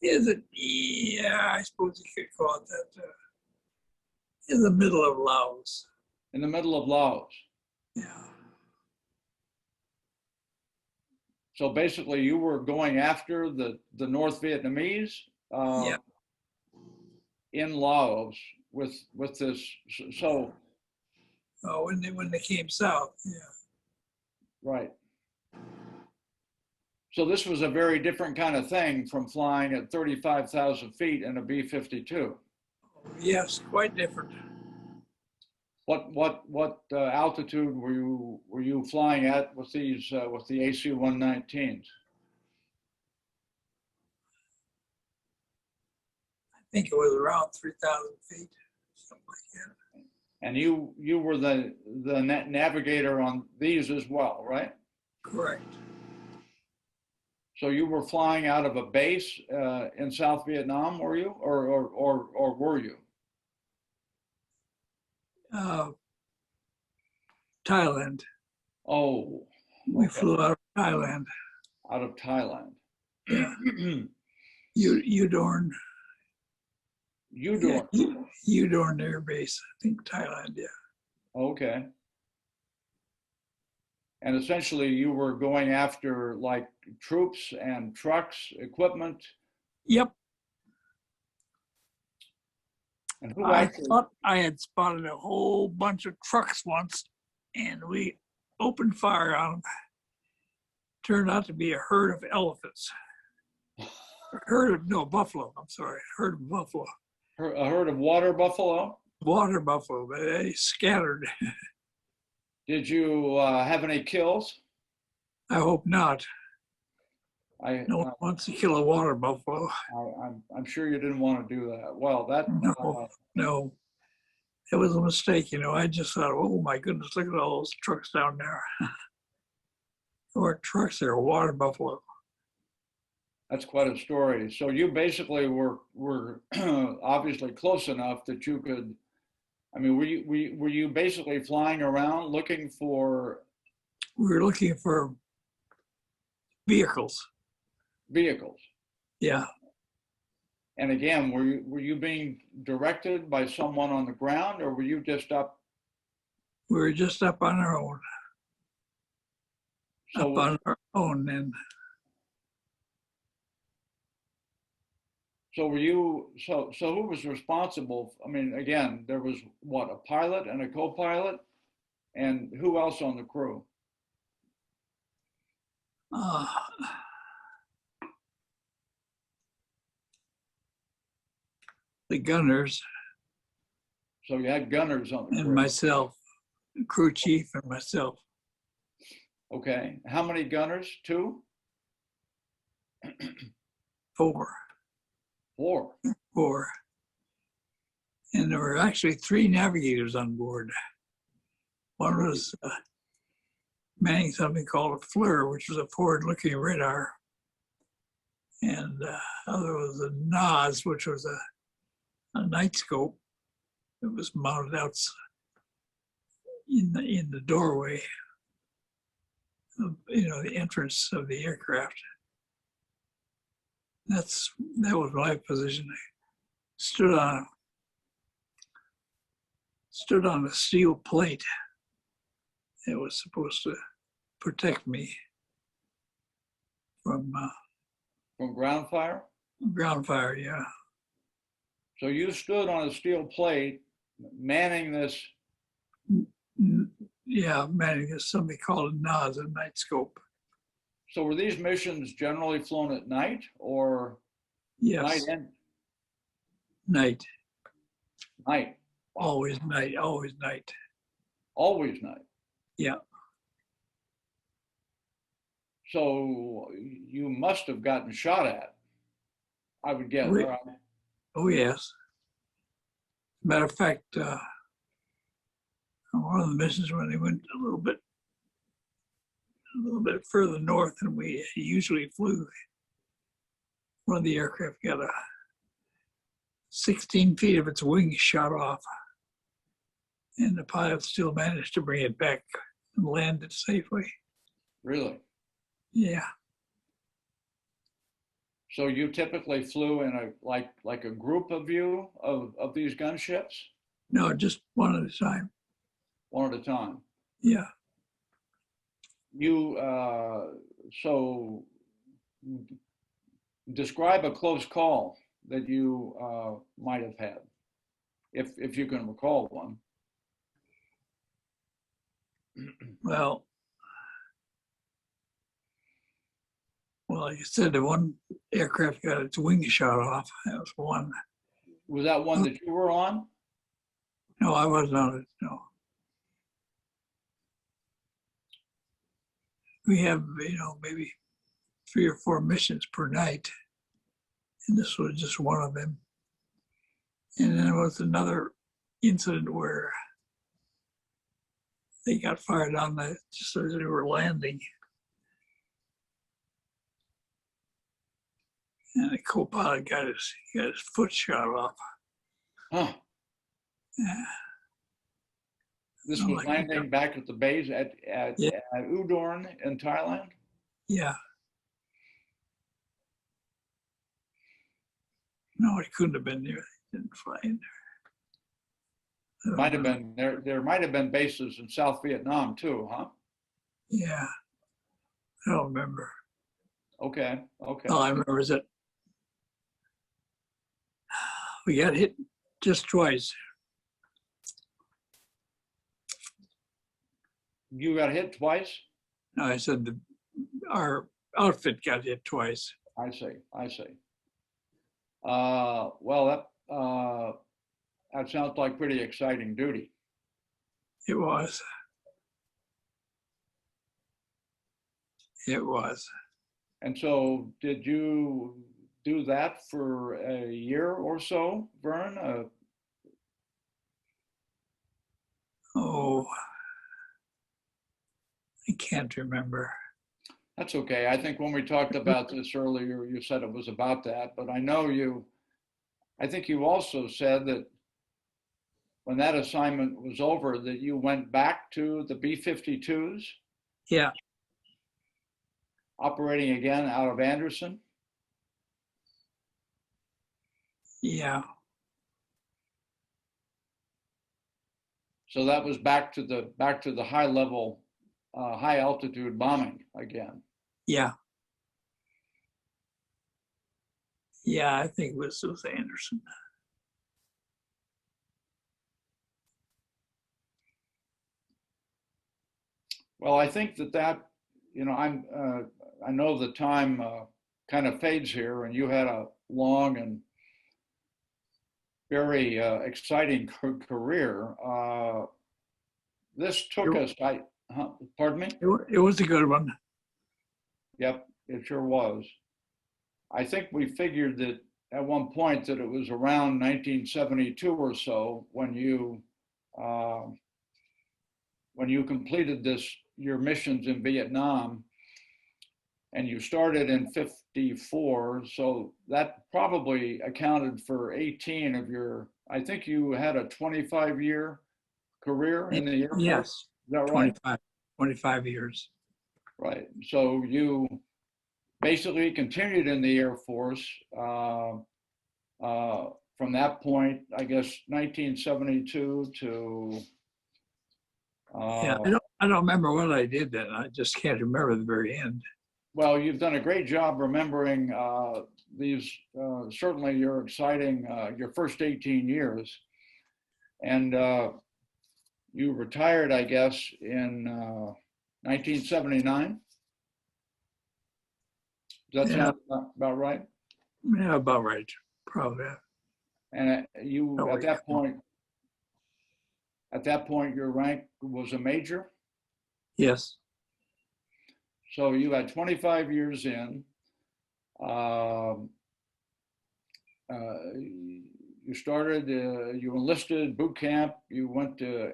Is it? Yeah, I suppose you could call it that. In the middle of Laos. in the middle of Laos? Yeah. So basically, you were going after the North Vietnamese Yeah. in Laos, with this? So Oh, when they came south, yeah. right. So this was a very different kind of thing from flying at 35,000 feet in a B-52. Yes, quite different. What altitude were you flying at with these with the AC-119s? I think it was around 3,000 feet, something like that. And you were the navigator on these as well, right? Correct. So you were flying out of a base in South Vietnam, were you, or were you? Thailand. Oh, We okay. flew out of Thailand. Out of Thailand. Yeah. Udorn. Udorn. Yeah, Udorn Air Base. I think Thailand. Yeah. Okay. And essentially, you were going after like troops and trucks, equipment. Yep. And who I actually? thought I had spotted a whole bunch of trucks once, and we opened fire on them. Turned out to be a herd of elephants. Buffalo. I'm sorry, herd of buffalo. A herd of water buffalo? Water buffalo, but they scattered. Did you have any kills? I hope not. No one I, wants to kill a water buffalo. I'm sure you didn't want to do that. Well, that No. It was a mistake, I just thought, oh my goodness, look at all those trucks down there. There weren't trucks, there were water buffalo. that's quite a story. So you basically were obviously close enough that you could. I mean, were you basically flying around looking for? We were looking for vehicles. Vehicles. Yeah. And again, were you being directed by someone on the ground, or were you just up? We were just up on our own. So up on our own, and so were you? So who was responsible? I mean, again, there was what, a pilot and a co-pilot, and who else on the crew? uh, the gunners So you had gunners on the and crew. myself, the crew chief and myself. Okay. How many gunners? Two? Four. And there were actually three navigators on board. One was manning something called a FLIR, which was a forward-looking radar. And other was a NOS, which was a night scope that was mounted out in the doorway of, the entrance of the aircraft. That was my position. I stood on a steel plate that was supposed to protect me from ground fire? ground fire. Yeah. So you stood on a steel plate, manning this. Yeah, manning is something called a NOS, a night scope. So were these missions generally flown at night, or Yes. night and Night. night? Wow. Always night. Always night. Always night. Yeah. So you must have gotten shot at, I would guess. Wait. Right? Oh yes. Matter of fact, on one of the missions when they went a little bit further north than we usually flew, one of the aircraft got 16 feet of its wing shot off, and the pilot still managed to bring it back and land it safely. Really? Yeah. So you typically flew in a like a group of you of these gunships? No, just one at a time. One at a time. Yeah. You so describe a close call that you might have had. if you can recall one. Well, like I said, the one aircraft got its wing shot off. That was one. Was that one that you were on? No, I wasn't on it. No. We have, maybe 3 or 4 missions per night, and this was just one of them. And then there was another incident where they got fired on just as they were landing. And the co-pilot got his foot shot off. Huh. Yeah. This Oh, was landing back at the base at Yeah. Udorn in Thailand? Yeah. No, it couldn't have been there. It didn't fly in there. Might have been there might have been bases in South Vietnam too, huh? Yeah. I don't remember. Okay, okay. All I remember is that we got hit just twice. You got hit twice? No, I said our outfit got hit twice. I see, I see. Well, that sounds like pretty exciting duty. It was. It was. And so did you do that for a year or so, Vern? Oh, I can't remember. That's okay. I think when we talked about this earlier, you said it was about that, but I think you also said that when that assignment was over, that you went back to the B-52s, Yeah. operating again out of Anderson. Yeah. So that was back to the high level, high altitude bombing again. Yeah. Yeah, I think it was Anderson. Well, I think that I know the time kind of fades here, and you had a long and very exciting career. This took us. Pardon me? It was a good one. Yep, it sure was. I think we figured that at one point that it was around 1972 or so when you completed your missions in Vietnam, and you started in 54. So that probably accounted for 18 of your, I think you had a 25-year career in the Air Force. Yes. Is that right? 25 years. Right. So you basically continued in the Air Force from that point, I guess, 1972 to. Yeah, I don't remember what I did then. I just can't remember the very end. Well, you've done a great job remembering these, certainly your exciting, your first 18 years. And you retired, I guess, in 1979. Does that sound about right? Yeah, about right, probably. And at that point, your rank was a major. Yes. So you had 25 years in. You started, you enlisted, boot camp, you went to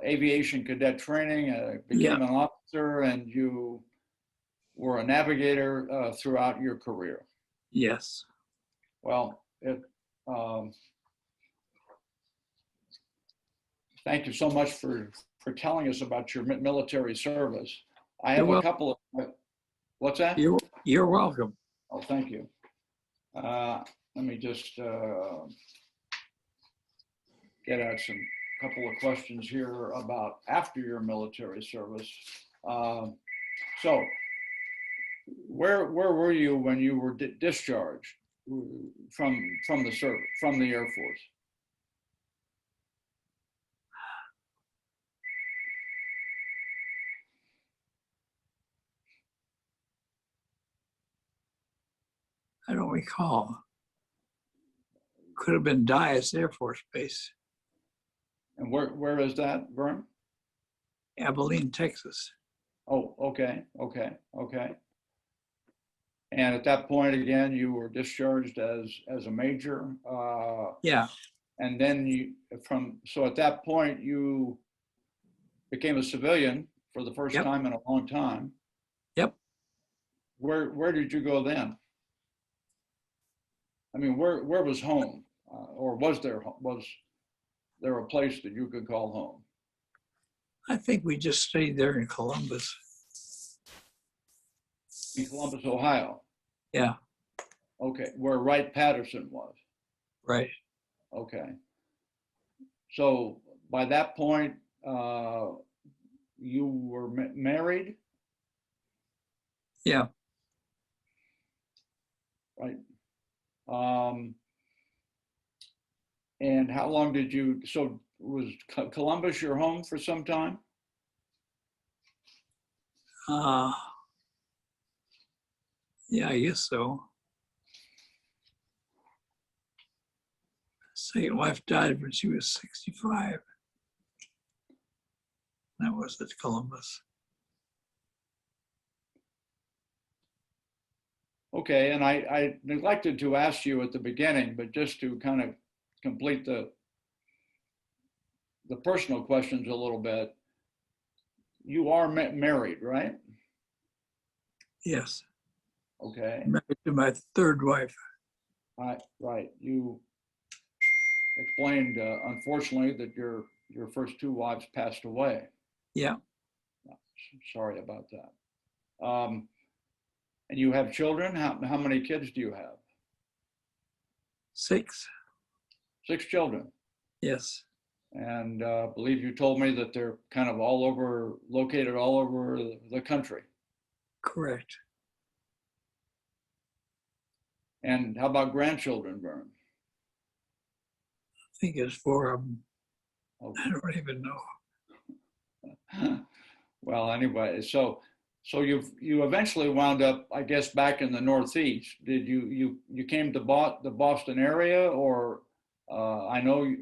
aviation cadet training, became an officer, and you were a navigator throughout your career. Yes. Well, thank you so much for telling us about your military service. I have a couple of, what's that? You're welcome. Oh, thank you. Let me just get at some couple of questions here about after your military service. So, where were you when you were discharged from the Air Force? I don't recall. Could have been Dyess Air Force Base, And where is that, Vern? Abilene, Texas. Oh, okay, okay, okay. And at that point, again, you were discharged as a major. Yeah, And then so at that point, you became a civilian for the first yep, time in a long time. yep. Where did you go then? I mean, where was home? Or was there a place that you could call home? I think we just stayed there in Columbus. In Columbus, Ohio. Yeah, Okay, where Wright-Patterson was. right. Okay. So by that point, you were married, Yeah. right? And how long did so was Columbus your home for some time? Uh, yeah, I guess so. Second wife died when she was 65. That was at Columbus. Okay, and I neglected to ask you at the beginning, but just to kind of complete the personal questions a little bit, you are married, right? Yes, Okay, married to my third wife. right. You explained, unfortunately, that your first two wives passed away. Yeah, Sorry about that. And you have children? How many kids do you have? 6. 6 children. Yes, And I believe you told me that they're kind of located all over the country. correct. And how about grandchildren, Vern? I think it's 4 of them. Okay. I don't even know. Well, anyway, so you eventually wound up, I guess, back in the Northeast. Did you came to the Boston area, or I know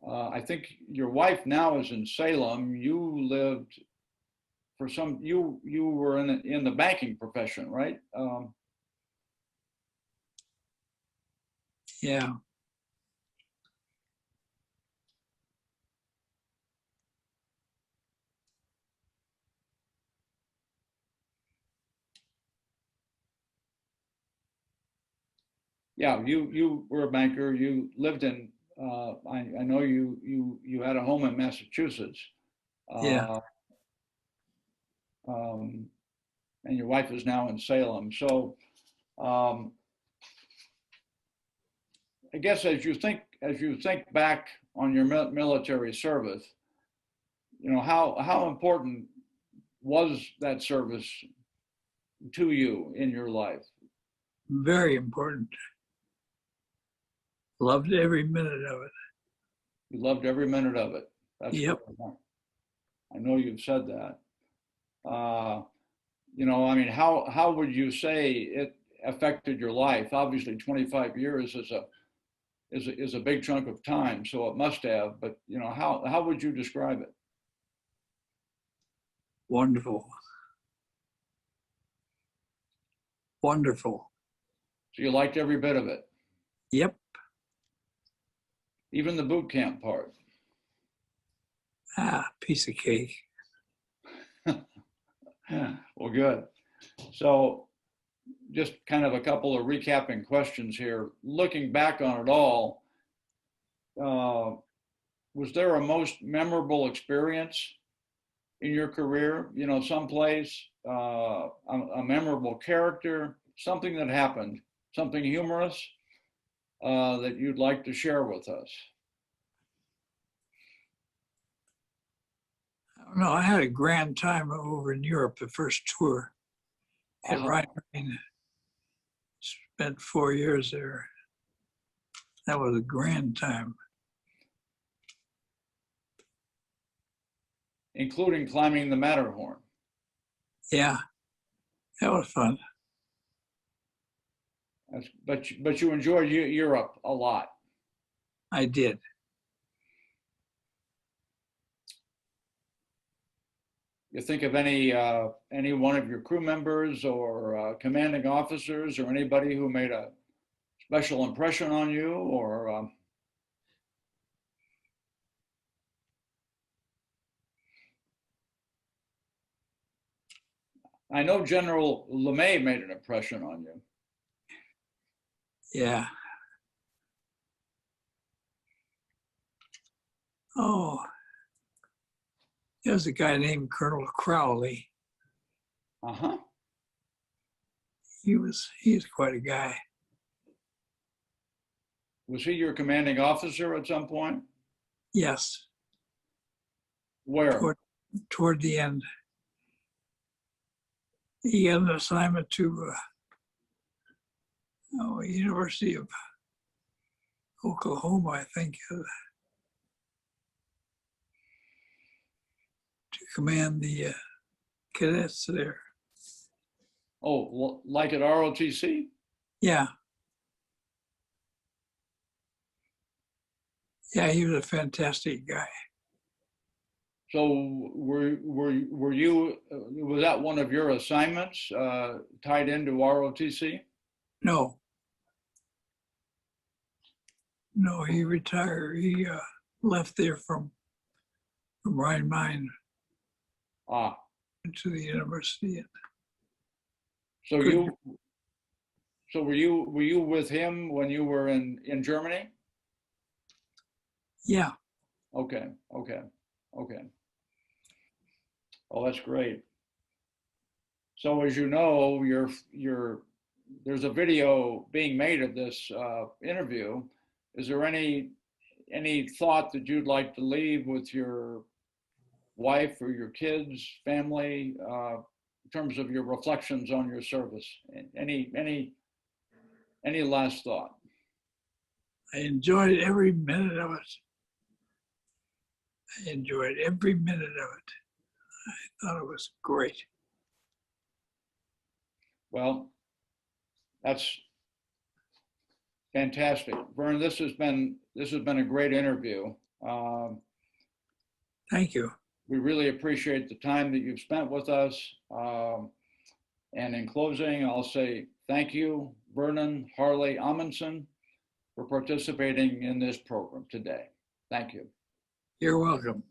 I think your wife now is in Salem. You lived for you were in the banking profession, right? Yeah, Yeah, you were a banker. You lived in. I know you had a home in Massachusetts. yeah. Uh, um, and your wife is now in Salem. So um, I guess as you think back on your military service, how important was that service to you in your life? Very important. Loved every minute of it. You loved every minute of it. That's Yep. I know you've said that. I mean, how would you say it affected your life? Obviously, 25 years is a big chunk of time, so it must have. But how would you describe it? Wonderful. Wonderful. So you liked every bit of it, Yep. even the boot camp part. Piece of cake. Well, good. So just kind of a couple of recapping questions here. Looking back on it all, was there a most memorable experience in your career? Someplace, a memorable character, something that happened, something humorous that you'd like to share with us? I don't know. I had a grand time over in Europe, the first tour at Rhine. Spent 4 years there. That was a grand time. Including climbing the Matterhorn. 'Horn. Yeah, that was fun. But you enjoyed Europe a lot. I did. You think of any one of your crew members or commanding officers or anybody who made a special impression on you, or I know General LeMay made an impression on you. Yeah. Oh, there's a guy named Colonel Crowley. Uh-huh. He's quite a guy. Was he your commanding officer at some point? Yes, Where? toward the end. He had an assignment to University of Oklahoma, I think, to command the cadets there. Oh, like at ROTC? Yeah. Yeah, he was a fantastic guy. So were you, was that one of your assignments tied into ROTC? No. No, he retired. He left there from Rhine-Main Ah, to the university. so Good. were you with him when you were in Germany? Yeah. Okay. Oh, that's great. So as you know, there's a video being made of this interview. Is there any thought that you'd like to leave with your wife or your kids, family, in terms of your reflections on your service? Any last thought? I enjoyed every minute of it. I enjoyed every minute of it. I thought it was great. Well, that's fantastic. Vern, this has been a great interview. Thank you. We really appreciate the time that you've spent with us. And in closing, I'll say thank you, Vernon Amundson, for participating in this program today. Thank you. You're welcome.